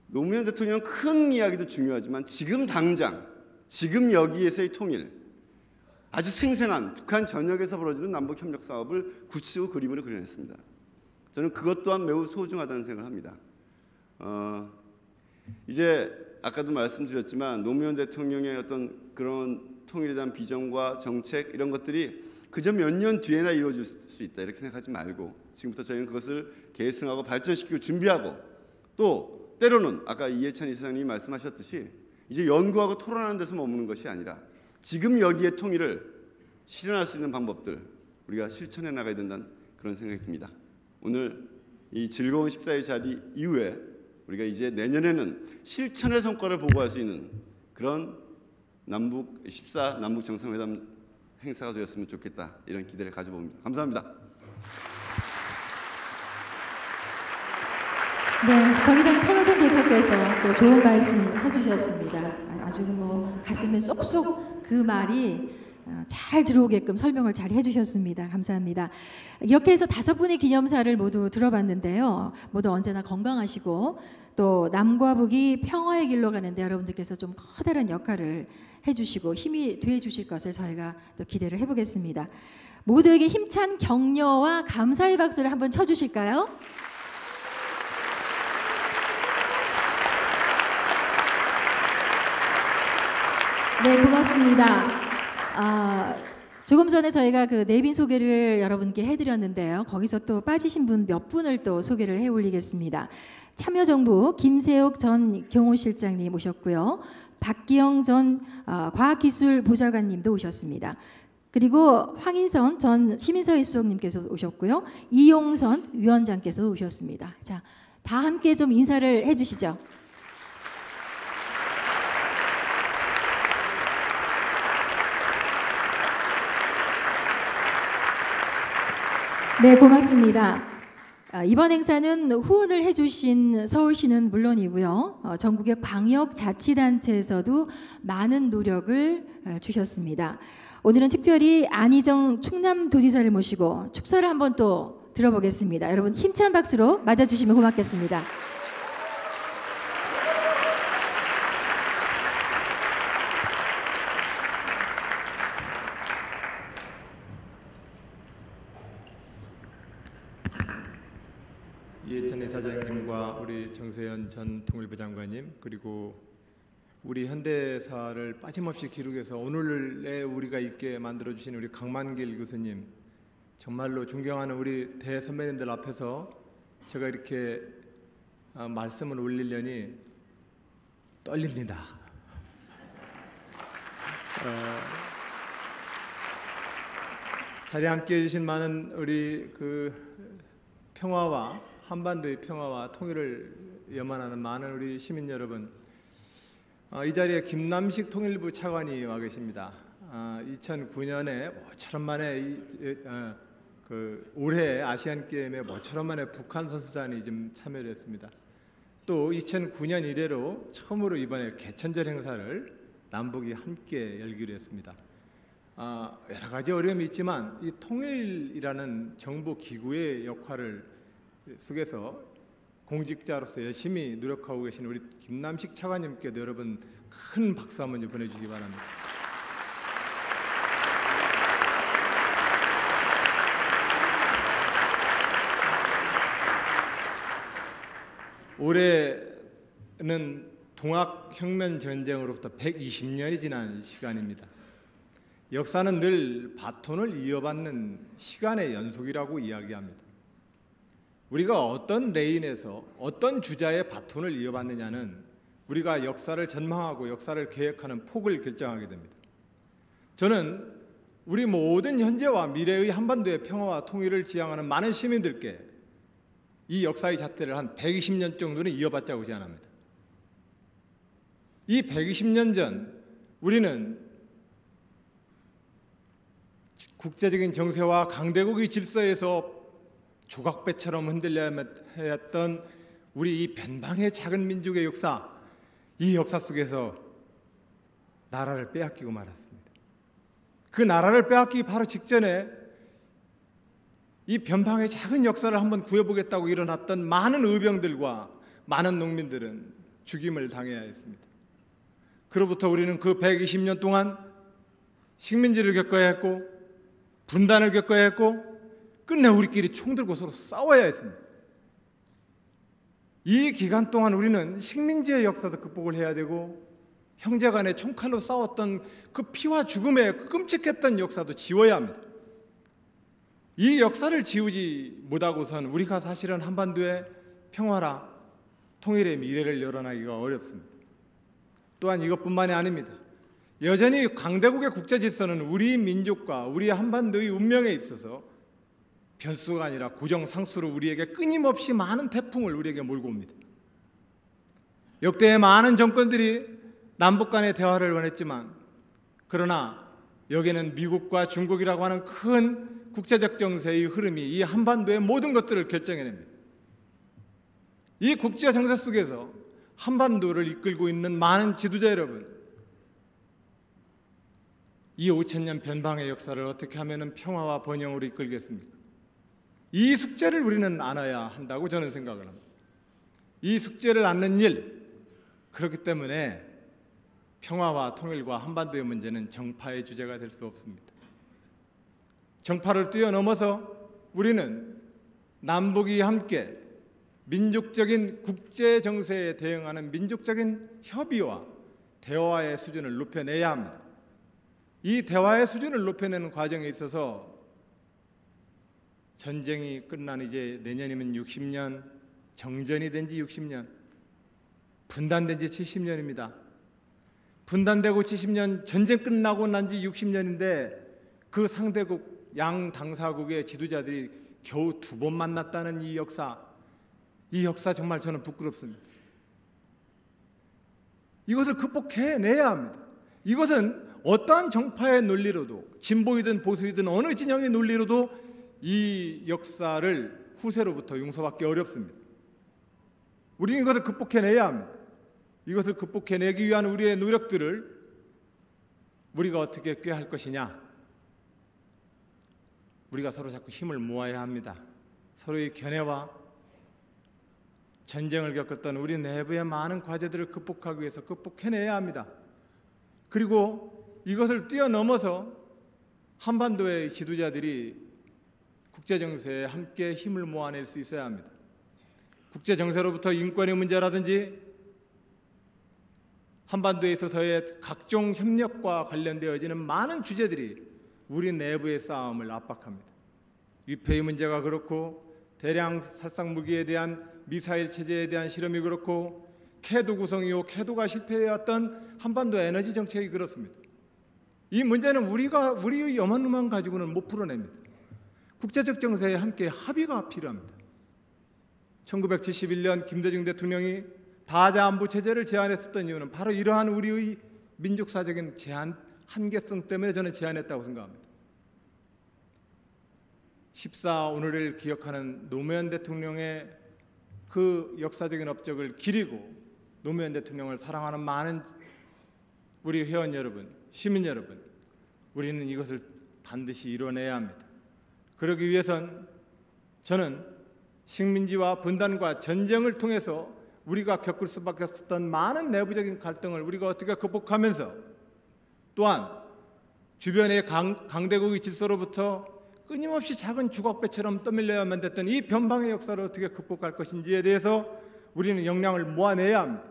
노무현 대통령 큰 이야기도 중요하지만 지금 당장, 지금 여기에서의 통일, 아주 생생한 북한 전역에서 벌어지는 남북 협력 사업을 구체적으로 그림으로 그려냈습니다. 저는 그것 또한 매우 소중하다는 생각을 합니다. 이제 아까도 말씀드렸지만 노무현 대통령의 어떤 그런 통일에 대한 비전과 정책, 이런 것들이 그저 몇 년 뒤에나 이루어질 수 있다, 이렇게 생각하지 말고 지금부터 저희는 그것을 계승하고 발전시키고 준비하고, 또 때로는 아까 이해찬 이사장님이 말씀하셨듯이 이제 연구하고 토론하는 데서 머무는 것이 아니라 지금 여기에 통일을 실현할 수 있는 방법들 우리가 실천해 나가야 된다는 그런 생각이 듭니다. 오늘 이 즐거운 식사의 자리 이후에 우리가 이제 내년에는 실천의 성과를 보고할 수 있는 그런 14 남북 정상회담 행사가 되었으면 좋겠다, 이런 기대를 가져봅니다. 감사합니다. 네, 정의당 천호선 대표께서 또 좋은 말씀 해주셨습니다. 아주 가슴에 쏙쏙 그 말이 잘 들어오게끔 설명을 잘 해주셨습니다. 감사합니다. 이렇게 해서 5분의 기념사를 모두 들어봤는데요. 모두 언제나 건강하시고 또 남과 북이 평화의 길로 가는데 여러분들께서 좀 커다란 역할을 해주시고 힘이 돼주실 것을 저희가 또 기대를 해보겠습니다. 모두에게 힘찬 격려와 감사의 박수를 한번 쳐주실까요? 네, 고맙습니다. 조금 전에 저희가 그 내빈 소개를 여러분께 해드렸는데요. 거기서 또 빠지신 분 몇 분을 또 소개를 해 올리겠습니다. 참여정부 김세옥 전 경호실장님 오셨고요. 박기영 전 과학기술보좌관님도 오셨습니다. 그리고 황인선 전 시민사회수석님께서 오셨고요. 이용선 위원장께서 오셨습니다. 자, 다 함께 좀 인사를 해주시죠. 네, 고맙습니다. 이번 행사는 후원을 해주신 서울시는 물론이고요. 전국의 광역자치단체에서도 많은 노력을 주셨습니다. 오늘은 특별히 안희정 충남도지사를 모시고 축사를 한번 또 들어보겠습니다. 여러분 힘찬 박수로 맞아주시면 고맙겠습니다. 이해찬 이사장님과 우리 정세현 전 통일부 장관님, 그리고 우리 현대사를 빠짐없이 기록해서 오늘에 우리가 있게 만들어주신 우리 강만길 교수님, 정말로 존경하는 우리 대선배님들 앞에서 제가 이렇게 말씀을 올리려니 떨립니다. 자리에 함께해 주신 많은 우리 그 평화와 한반도의 평화와 통일을 염원하는 많은 우리 시민 여러분, 이 자리에 김남식 통일부 차관이 와 계십니다. 2009년에 모처럼 만에 올해 아시안 게임에 모처럼 만에 북한 선수단이 좀 참여를 했습니다. 또 2009년 이래로 처음으로 이번에 개천절 행사를 남북이 함께 열기로 했습니다. 여러 가지 어려움이 있지만 이 통일이라는 정부 기구의 역할을 속에서 공직자로서 열심히 노력하고 계신 우리 김남식 차관님께도 여러분 큰 박수 한번 보내주시기 바랍니다. 올해는 동학혁명 전쟁으로부터 120년이 지난 시간입니다. 역사는 늘 바톤을 이어받는 시간의 연속이라고 이야기합니다. 우리가 어떤 레인에서 어떤 주자의 바톤을 이어받느냐는 우리가 역사를 전망하고 역사를 계획하는 폭을 결정하게 됩니다. 저는 우리 모든 현재와 미래의 한반도의 평화와 통일을 지향하는 많은 시민들께 이 역사의 잣대를 한 120년 정도는 이어받자고 제안합니다. 이 120년 전 우리는 국제적인 정세와 강대국의 질서에서 조각배처럼 흔들려야 했던 우리 이 변방의 작은 민족의 역사, 이 역사 속에서 나라를 빼앗기고 말았습니다. 그 나라를 빼앗기기 바로 직전에 이 변방의 작은 역사를 한번 구해보겠다고 일어났던 많은 의병들과 많은 농민들은 죽임을 당해야 했습니다. 그로부터 우리는 그 120년 동안 식민지를 겪어야 했고 분단을 겪어야 했고 끝내 우리끼리 총 들고 서로 싸워야 했습니다. 이 기간 동안 우리는 식민지의 역사도 극복을 해야 되고 형제간에 총칼로 싸웠던 그 피와 죽음의 그 끔찍했던 역사도 지워야 합니다. 이 역사를 지우지 못하고선 우리가 사실은 한반도의 평화라 통일의 미래를 열어나기가 어렵습니다. 또한 이것뿐만이 아닙니다. 여전히 강대국의 국제 질서는 우리 민족과 우리 한반도의 운명에 있어서 변수가 아니라 고정상수로 우리에게 끊임없이 많은 태풍을 우리에게 몰고 옵니다. 역대의 많은 정권들이 남북 간의 대화를 원했지만 그러나 여기에는 미국과 중국이라고 하는 큰 국제적 정세의 흐름이 이 한반도의 모든 것들을 결정해냅니다. 이 국제 정세 속에서 한반도를 이끌고 있는 많은 지도자 여러분, 이 5,000년 변방의 역사를 어떻게 하면 평화와 번영으로 이끌겠습니까? 이 숙제를 우리는 안아야 한다고 저는 생각을 합니다. 이 숙제를 안는 일, 그렇기 때문에 평화와 통일과 한반도의 문제는 정파의 주제가 될 수 없습니다. 정파를 뛰어넘어서 우리는 남북이 함께 민족적인 국제 정세에 대응하는 민족적인 협의와 대화의 수준을 높여내야 합니다. 이 대화의 수준을 높여내는 과정에 있어서 전쟁이 끝난 이제 내년이면 60년, 정전이 된 지 60년, 분단된 지 70년입니다. 분단되고 70년, 전쟁 끝나고 난 지 60년인데 그 상대국 양 당사국의 지도자들이 겨우 2번 만났다는 이 역사 정말 저는 부끄럽습니다. 이것을 극복해내야 합니다. 이것은 어떠한 정파의 논리로도 진보이든 보수이든 어느 진영의 논리로도 이 역사를 후세로부터 용서받기 어렵습니다. 우리는 이것을 극복해내야 합니다. 이것을 극복해내기 위한 우리의 노력들을 우리가 어떻게 꾀할 것이냐? 우리가 서로 자꾸 힘을 모아야 합니다. 서로의 견해와 전쟁을 겪었던 우리 내부의 많은 과제들을 극복하기 위해서 극복해내야 합니다. 그리고 이것을 뛰어넘어서 한반도의 지도자들이 국제정세에 함께 힘을 모아낼 수 있어야 합니다. 국제정세로부터 인권의 문제라든지 한반도에 있어서의 각종 협력과 관련되어지는 많은 주제들이 우리 내부의 싸움을 압박합니다. 위패의 문제가 그렇고 대량 살상 무기에 대한 미사일 체제에 대한 실험이 그렇고 캐도 구성이요 캐도가 실패해왔던 한반도 에너지 정책이 그렇습니다. 이 문제는 우리의 염원만 가지고는 못 풀어냅니다. 국제적 정세에 함께 합의가 필요합니다. 1971년 김대중 대통령이 다자안부 체제를 제안했었던 이유는 바로 이러한 우리의 민족사적인 한계성 때문에 저는 제안했다고 생각합니다. 14 오늘을 기억하는 노무현 대통령의 그 역사적인 업적을 기리고 노무현 대통령을 사랑하는 많은 우리 회원 여러분, 시민 여러분, 우리는 이것을 반드시 이뤄내야 합니다. 그러기 위해선 저는 식민지와 분단과 전쟁을 통해서 우리가 겪을 수밖에 없었던 많은 내부적인 갈등을 우리가 어떻게 극복하면서 또한 주변의 강대국의 질서로부터 끊임없이 작은 주걱배처럼 떠밀려야만 됐던 이 변방의 역사를 어떻게 극복할 것인지에 대해서 우리는 역량을 모아내야 합니다.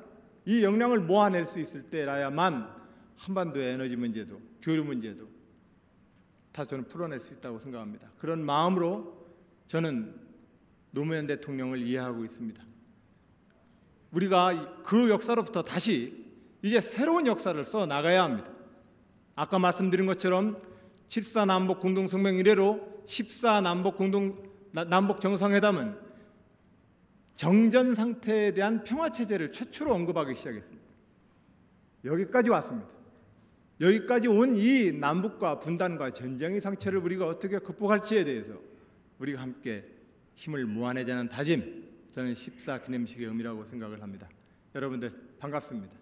이 역량을 모아낼 수 있을 때라야만 한반도의 에너지 문제도 교류 문제도 다 저는 풀어낼 수 있다고 생각합니다. 그런 마음으로 저는 노무현 대통령을 이해하고 있습니다. 우리가 그 역사로부터 다시 이제 새로운 역사를 써 나가야 합니다. 아까 말씀드린 것처럼 7.4 남북 공동성명 이래로 14 남북 정상회담은 정전 상태에 대한 평화체제를 최초로 언급하기 시작했습니다. 여기까지 왔습니다. 여기까지 온 이 남북과 분단과 전쟁의 상처를 우리가 어떻게 극복할지에 대해서 우리가 함께 힘을 모아내자는 다짐, 저는 14 기념식의 의미라고 생각을 합니다. 여러분들 반갑습니다.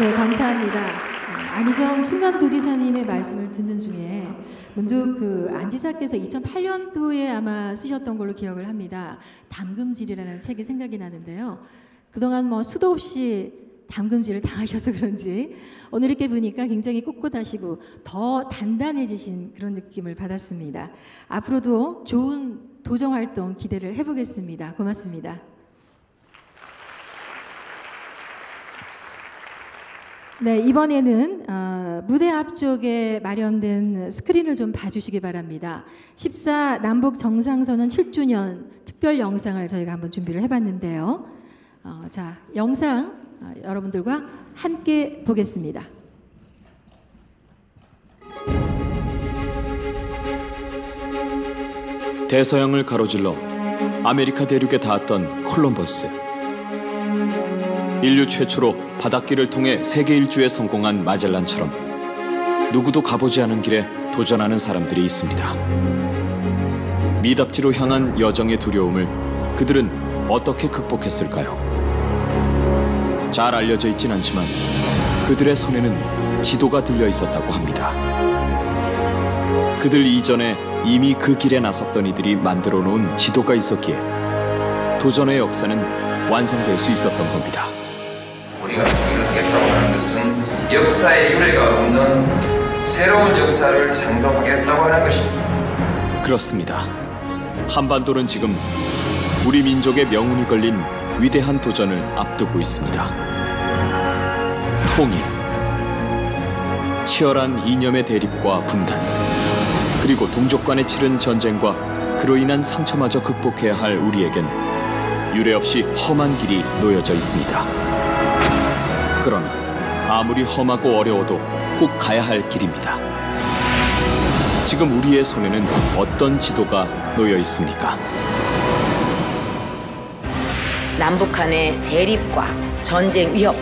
네, 감사합니다. 안희정 충남도지사님의 말씀을 듣는 중에 문득 그 안지사께서 2008년도에 아마 쓰셨던 걸로 기억을 합니다. 담금질이라는 책이 생각이 나는데요. 그동안 뭐 수도 없이 담금질을 당하셔서 그런지 오늘 이렇게 보니까 굉장히 꿋꿋하시고 더 단단해지신 그런 느낌을 받았습니다. 앞으로도 좋은 도정 활동 기대를 해보겠습니다. 고맙습니다. 네, 이번에는 무대 앞쪽에 마련된 스크린을 좀 봐주시기 바랍니다. 14 남북 정상선언 7주년 특별 영상을 저희가 한번 준비를 해봤는데요. 자, 영상 여러분들과 함께 보겠습니다. 대서양을 가로질러 아메리카 대륙에 닿았던 콜럼버스. 인류 최초로 바닷길을 통해 세계 일주에 성공한 마젤란처럼 누구도 가보지 않은 길에 도전하는 사람들이 있습니다. 미답지로 향한 여정의 두려움을 그들은 어떻게 극복했을까요? 잘 알려져 있진 않지만 그들의 손에는 지도가 들려 있었다고 합니다. 그들 이전에 이미 그 길에 나섰던 이들이 만들어 놓은 지도가 있었기에 도전의 역사는 완성될 수 있었던 겁니다. 우리가 통일하겠다고 하는 것은 역사의 유례가 없는 새로운 역사를 창조하겠다고 하는 것입니다. 그렇습니다. 한반도는 지금 우리 민족의 명운이 걸린 위대한 도전을 앞두고 있습니다. 통일, 치열한 이념의 대립과 분단, 그리고 동족 간에 치른 전쟁과 그로 인한 상처마저 극복해야 할 우리에겐 유례없이 험한 길이 놓여져 있습니다. 그러나 아무리 험하고 어려워도 꼭 가야 할 길입니다. 지금 우리의 손에는 어떤 지도가 놓여 있습니까? 남북 간의 대립과 전쟁 위협,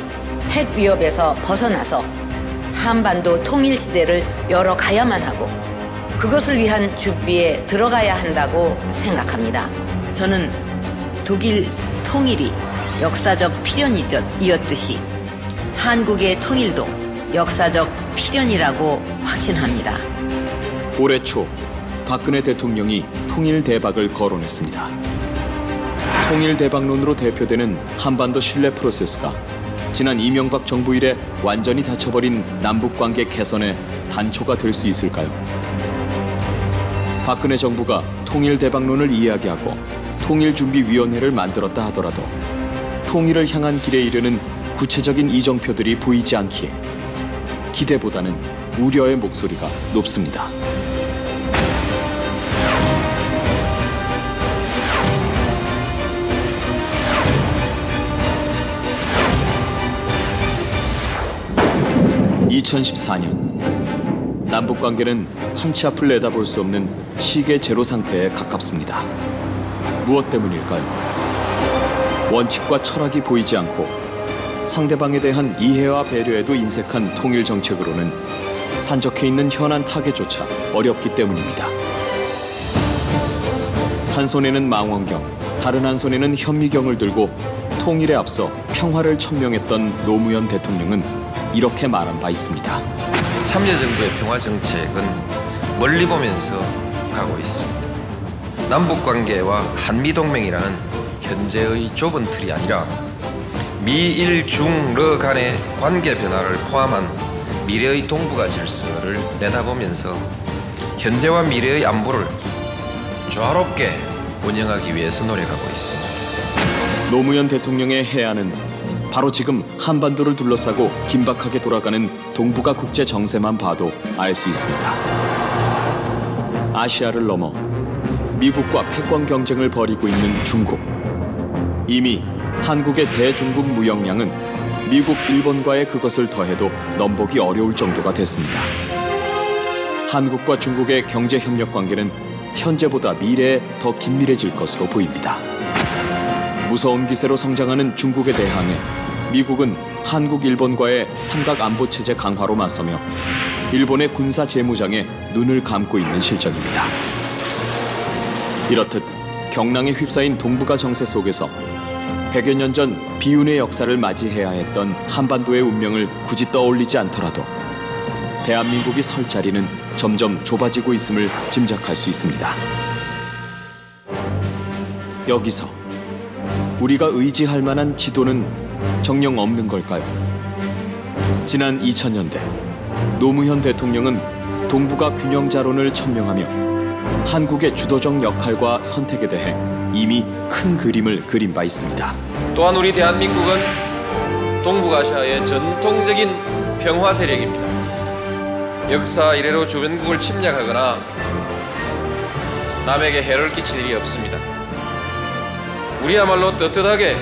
핵 위협에서 벗어나서 한반도 통일 시대를 열어가야만 하고 그것을 위한 준비에 들어가야 한다고 생각합니다. 저는 독일 통일이 역사적 필연이었듯이 한국의 통일도 역사적 필연이라고 확신합니다. 올해 초 박근혜 대통령이 통일 대박을 거론했습니다. 통일 대박론으로 대표되는 한반도 신뢰 프로세스가 지난 이명박 정부 이래 완전히 닫혀버린 남북관계 개선의 단초가 될 수 있을까요? 박근혜 정부가 통일 대박론을 이야기하고 통일준비위원회를 만들었다 하더라도 통일을 향한 길에 이르는 구체적인 이정표들이 보이지 않기에 기대보다는 우려의 목소리가 높습니다. (2014년) 남북 관계는 한치 앞을 내다볼 수 없는 시계 제로 상태에 가깝습니다. 무엇 때문일까요? 원칙과 철학이 보이지 않고 상대방에 대한 이해와 배려에도 인색한 통일 정책으로는 산적해 있는 현안 타개조차 어렵기 때문입니다. 한 손에는 망원경, 다른 한 손에는 현미경을 들고 통일에 앞서 평화를 천명했던 노무현 대통령은 이렇게 말한 바 있습니다. 참여정부의 평화 정책은 멀리 보면서 가고 있습니다. 남북관계와 한미동맹이라는 현재의 좁은 틀이 아니라 미일 중러 간의 관계 변화를 포함한 미래의 동북아 질서를 내다보면서 현재와 미래의 안보를 조화롭게 운영하기 위해서 노력하고 있습니다. 노무현 대통령의 해안은 바로 지금 한반도를 둘러싸고 긴박하게 돌아가는 동북아 국제 정세만 봐도 알 수 있습니다. 아시아를 넘어 미국과 패권 경쟁을 벌이고 있는 중국. 이미 한국의 대중국 무역량은 미국, 일본과의 그것을 더해도 넘보기 어려울 정도가 됐습니다. 한국과 중국의 경제협력 관계는 현재보다 미래에 더 긴밀해질 것으로 보입니다. 무서운 기세로 성장하는 중국에 대항해 미국은 한국, 일본과의 삼각 안보 체제 강화로 맞서며 일본의 군사 재무장에 눈을 감고 있는 실정입니다. 이렇듯 경랑에 휩싸인 동북아 정세 속에서 100여 년 전 비운의 역사를 맞이해야 했던 한반도의 운명을 굳이 떠올리지 않더라도 대한민국이 설 자리는 점점 좁아지고 있음을 짐작할 수 있습니다. 여기서 우리가 의지할 만한 지도는 정녕 없는 걸까요? 지난 2000년대 노무현 대통령은 동북아 균형자론을 천명하며 한국의 주도적 역할과 선택에 대해 이미 큰 그림을 그린 바 있습니다. 또한 우리 대한민국은 동북아시아의 전통적인 평화 세력입니다. 역사 이래로 주변국을 침략하거나 남에게 해를 끼칠 일이 없습니다. 우리야말로 떳떳하게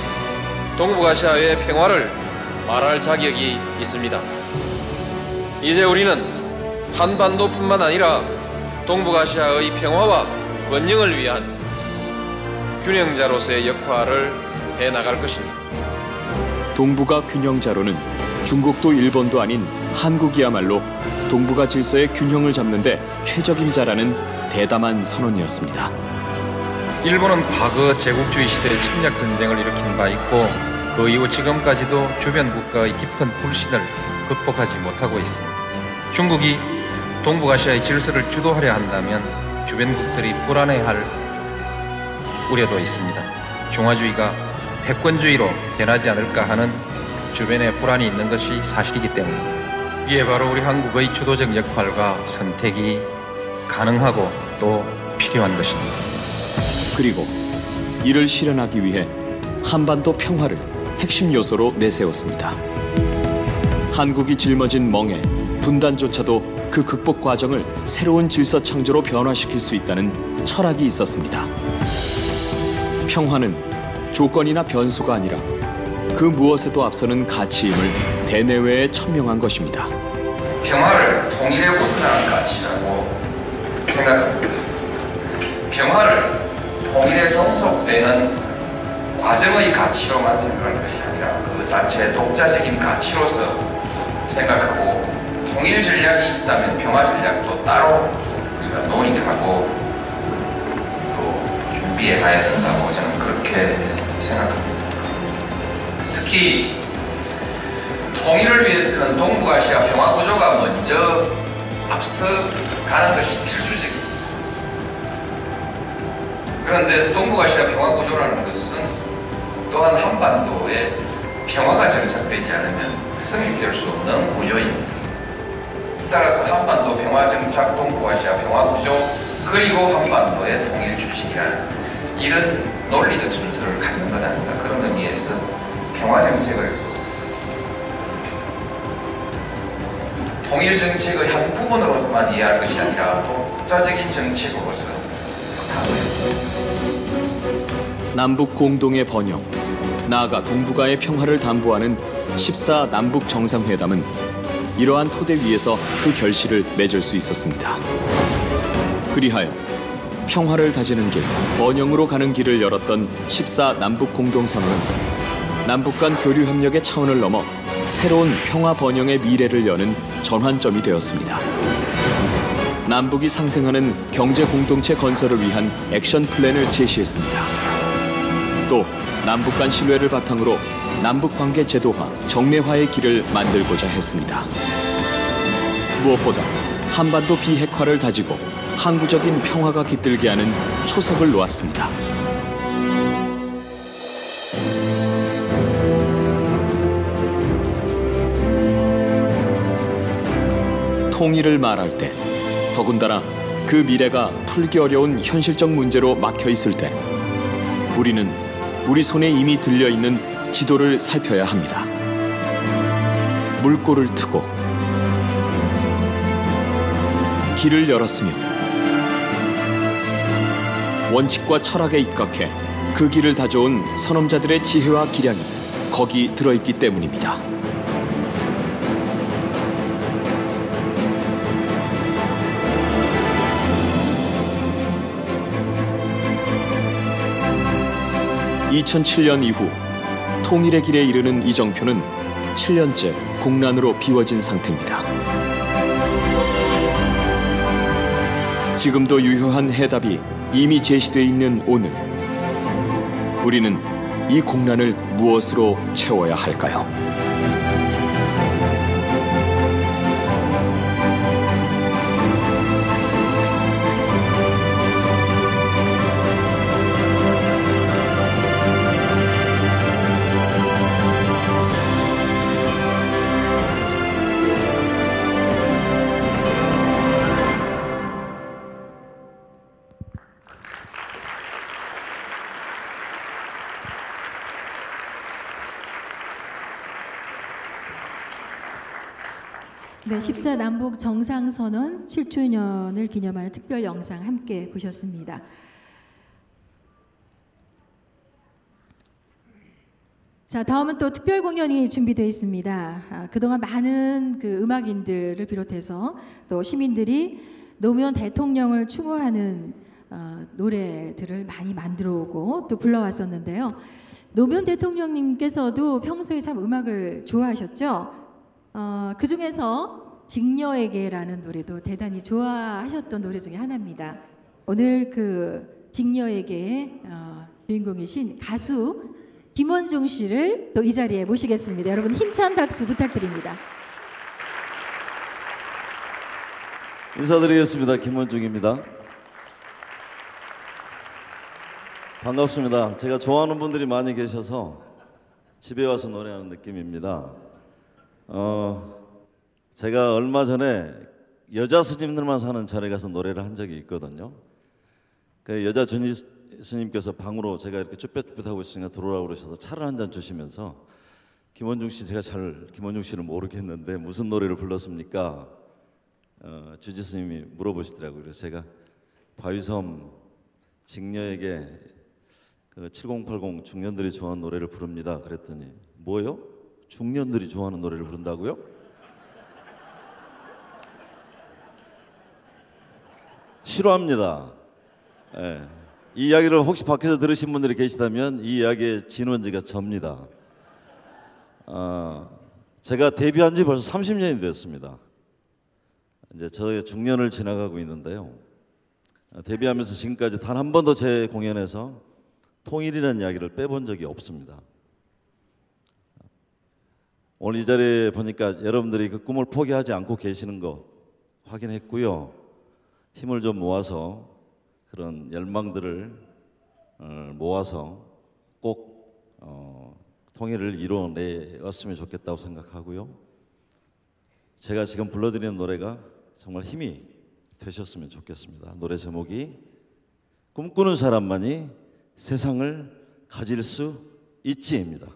동북아시아의 평화를 말할 자격이 있습니다. 이제 우리는 한반도뿐만 아니라 동북아시아의 평화와 번영을 위한 균형자로서의 역할을 해나갈 것입니다. 동북아 균형자로는 중국도 일본도 아닌 한국이야말로 동북아 질서의 균형을 잡는 데 최적인 자라는 대담한 선언이었습니다. 일본은 과거 제국주의 시대의 침략 전쟁을 일으킨 바 있고 그 이후 지금까지도 주변 국가의 깊은 불신을 극복하지 못하고 있습니다. 중국이 동북아시아의 질서를 주도하려 한다면 주변국들이 불안해할 우려도 있습니다. 중화주의가 패권주의로 변하지 않을까 하는 주변에 불안이 있는 것이 사실이기 때문입니다. 이에 바로 우리 한국의 주도적 역할과 선택이 가능하고 또 필요한 것입니다. 그리고 이를 실현하기 위해 한반도 평화를 핵심 요소로 내세웠습니다. 한국이 짊어진 멍해, 분단조차도 그 극복 과정을 새로운 질서 창조로 변화시킬 수 있다는 철학이 있었습니다. 평화는 조건이나 변수가 아니라 그 무엇에도 앞서는 가치임을 대내외에 천명한 것입니다. 평화를 통일의 우선한 가치라고 생각합니다. 평화를 통일에 종속되는 과정의 가치로만 생각할 것이 아니라 그 자체의 독자적인 가치로서 생각하고 통일 전략이 있다면 평화 전략도 따로 우리가 논의하고 또 준비해 가야 된다고 저는 그렇게 생각합니다. 특히 통일을 위해서는 동북아시아 평화 구조가 먼저 앞서가는 것이 필수적입니다. 그런데 동북아시아 평화 구조라는 것은 또한 한반도에 평화가 정착되지 않으면 성립될 수 없는 구조입니다. 따라서 한반도 평화 정착, 동북아시아 평화 구조, 그리고 한반도의 통일 추진이라는 이런 논리적 순서를 갖는 것 아닌가. 그런 의미에서 평화 정책을 통일 정책의 한 부분으로서만 이해할 것이 아니라 독자적인 정책으로서 다루었습니다. 남북 공동의 번영, 나아가 동북아의 평화를 담보하는 14 남북 정상회담은 이러한 토대 위에서 그 결실을 맺을 수 있었습니다. 그리하여 평화를 다지는 길, 번영으로 가는 길을 열었던 14 남북 공동선언은 남북 간 교류 협력의 차원을 넘어 새로운 평화 번영의 미래를 여는 전환점이 되었습니다. 남북이 상생하는 경제 공동체 건설을 위한 액션 플랜을 제시했습니다. 또 남북 간 신뢰를 바탕으로 남북 관계 제도화, 정례화의 길을 만들고자 했습니다. 무엇보다 한반도 비핵화를 다지고 항구적인 평화가 깃들게 하는 초석을 놓았습니다. 통일을 말할 때, 더군다나 그 미래가 풀기 어려운 현실적 문제로 막혀 있을 때, 우리는 우리 손에 이미 들려있는 지도를 살펴야 합니다. 물꼬를 트고 길을 열었으면 원칙과 철학에 입각해 그 길을 다져온 선험자들의 지혜와 기량이 거기 들어있기 때문입니다. (2007년) 이후 통일의 길에 이르는 이정표는 7년째 공란으로 비워진 상태입니다. 지금도 유효한 해답이 이미 제시되어 있는 오늘, 우리는 이 공란을 무엇으로 채워야 할까요? 네, 14 남북 정상선언 7주년을 기념하는 특별 영상 함께 보셨습니다. 자, 다음은 또 특별 공연이 준비되어 있습니다. 그동안 많은 그 음악인들을 비롯해서 또 시민들이 노무현 대통령을 추모하는 노래들을 많이 만들어 오고 또 불러왔었는데요. 노무현 대통령님께서도 평소에 참 음악을 좋아하셨죠? 그 중에서 직녀에게라는 노래도 대단히 좋아하셨던 노래 중에 하나입니다. 오늘 그 직녀에게의 주인공이신 가수 김원중 씨를 또 이 자리에 모시겠습니다. 여러분 힘찬 박수 부탁드립니다. 인사드리겠습니다. 김원중입니다. 반갑습니다. 제가 좋아하는 분들이 많이 계셔서 집에 와서 노래하는 느낌입니다. 제가 얼마 전에 여자 스님들만 사는 절에 가서 노래를 한 적이 있거든요. 그 여자 주니 스님께서 방으로 제가 이렇게 쭈뼛쭈뼛하고 있으니까 들어오라고 그러셔서 차를 한 잔 주시면서 김원중 씨, 제가 잘 김원중 씨를 모르겠는데 무슨 노래를 불렀습니까? 주지 스님이 물어보시더라고요. 그래서 제가 바위섬 직녀에게 그 7080 중년들이 좋아하는 노래를 부릅니다. 그랬더니 뭐요? 중년들이 좋아하는 노래를 부른다고요? 싫어합니다. 네. 이 이야기를 혹시 밖에서 들으신 분들이 계시다면 이 이야기의 진원지가 접니다. 제가 데뷔한 지 벌써 30년이 됐습니다. 이제 저의 중년을 지나가고 있는데요. 데뷔하면서 지금까지 단 한 번도 제 공연에서 통일이라는 이야기를 빼본 적이 없습니다. 오늘 이 자리에 보니까 여러분들이 그 꿈을 포기하지 않고 계시는 거 확인했고요. 힘을 좀 모아서 그런 열망들을 모아서 꼭 통일을 이루어내었으면 좋겠다고 생각하고요. 제가 지금 불러드리는 노래가 정말 힘이 되셨으면 좋겠습니다. 노래 제목이 꿈꾸는 사람만이 세상을 가질 수 있지입니다.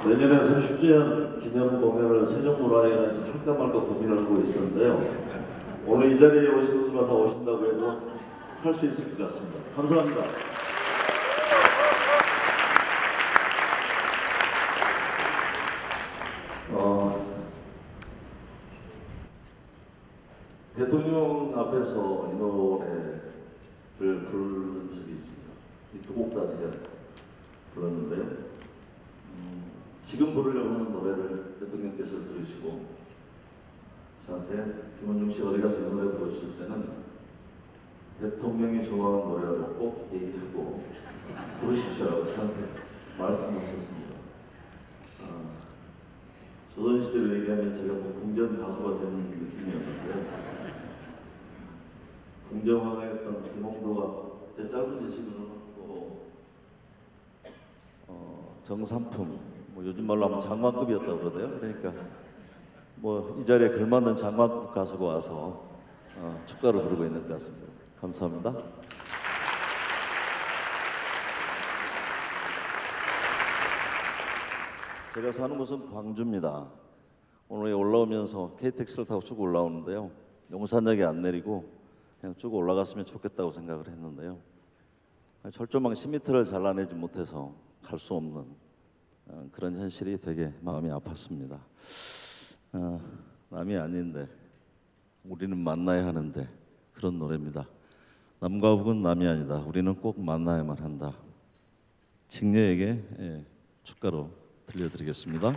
내년에 30주년 기념 공연을 세종문화회관에서 할까 말까 고민을 하고 있었는데요. 오늘 이 자리에 오신 분들만 다 오신다고 해도 할 수 있을 것 같습니다. 감사합니다. 대통령 앞에서 이 노래를 부른 적이 있습니다. 이 두 곡 다 제가 불렀는데요. 지금 부르려고 하는 노래를 대통령께서 들으시고 저한테 김원중 씨 어디 가서 이 노래 부르실 때는 대통령이 좋아하는 노래라고 꼭 얘기하고 부르십시오라고 저한테 말씀하셨습니다. 조선시대를 얘기하면 제가 뭐 궁전 가수가 되는 느낌이었는데 궁정왕이었던 김홍도가 제 짧은 지식으로는 또 정삼품 뭐 요즘 말로 하면 장관급이었다고 그러대요. 그러니까 뭐 이 자리에 걸맞는 장관급 가수가 와서 축가를 부르고 있는 것 같습니다. 감사합니다. 제가 사는 곳은 광주입니다. 오늘 올라오면서 KTX를 타고 쭉 올라오는데요. 용산역에 안 내리고 그냥 쭉 올라갔으면 좋겠다고 생각을 했는데요. 철조망 10m를 잘라내지 못해서 갈 수 없는 그런 현실이 되게 마음이 아팠습니다. 남이 아닌데 우리는 만나야 하는데 그런 노래입니다. 남과 북은 남이 아니다. 우리는 꼭 만나야만 한다. 직녀에게 축가로 들려드리겠습니다.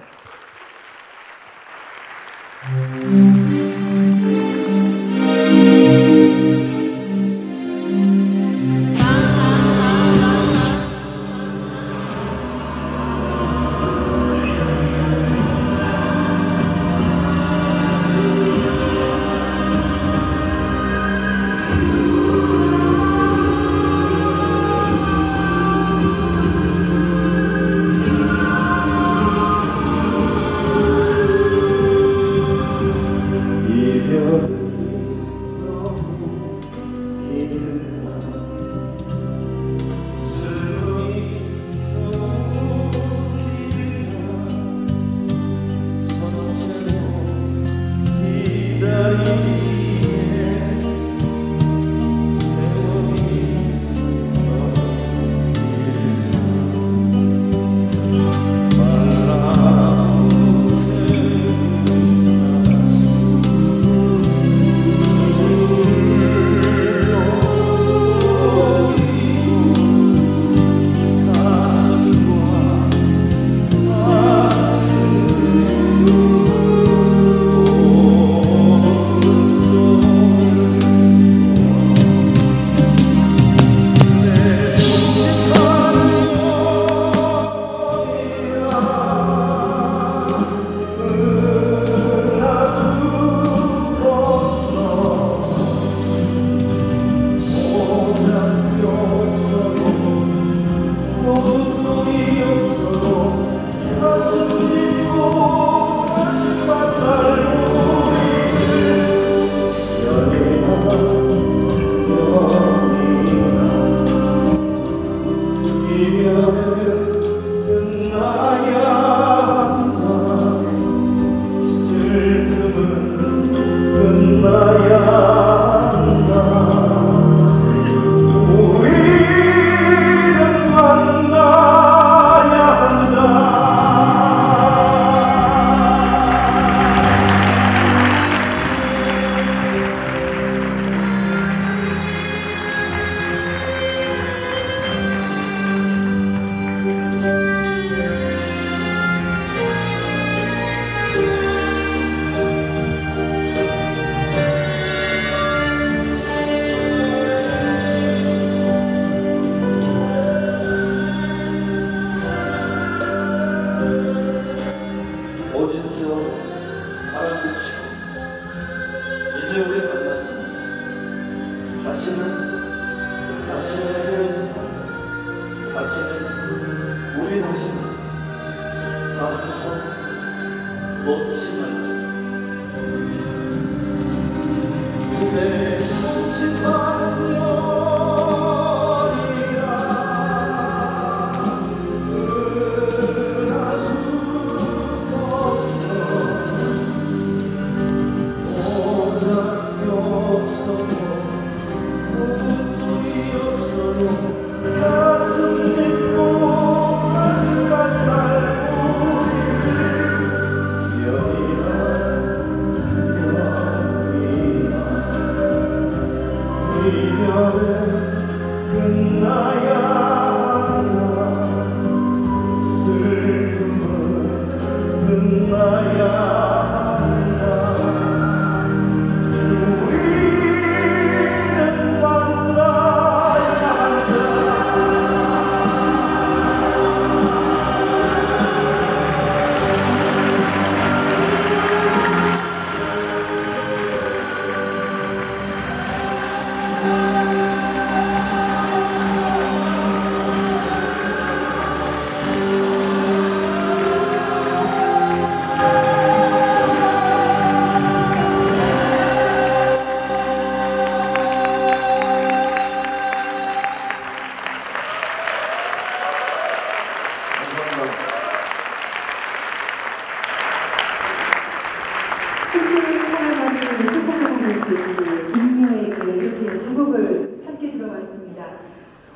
스님에게 이렇게 두 곡을 함께 들어봤습니다.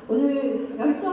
오늘 열정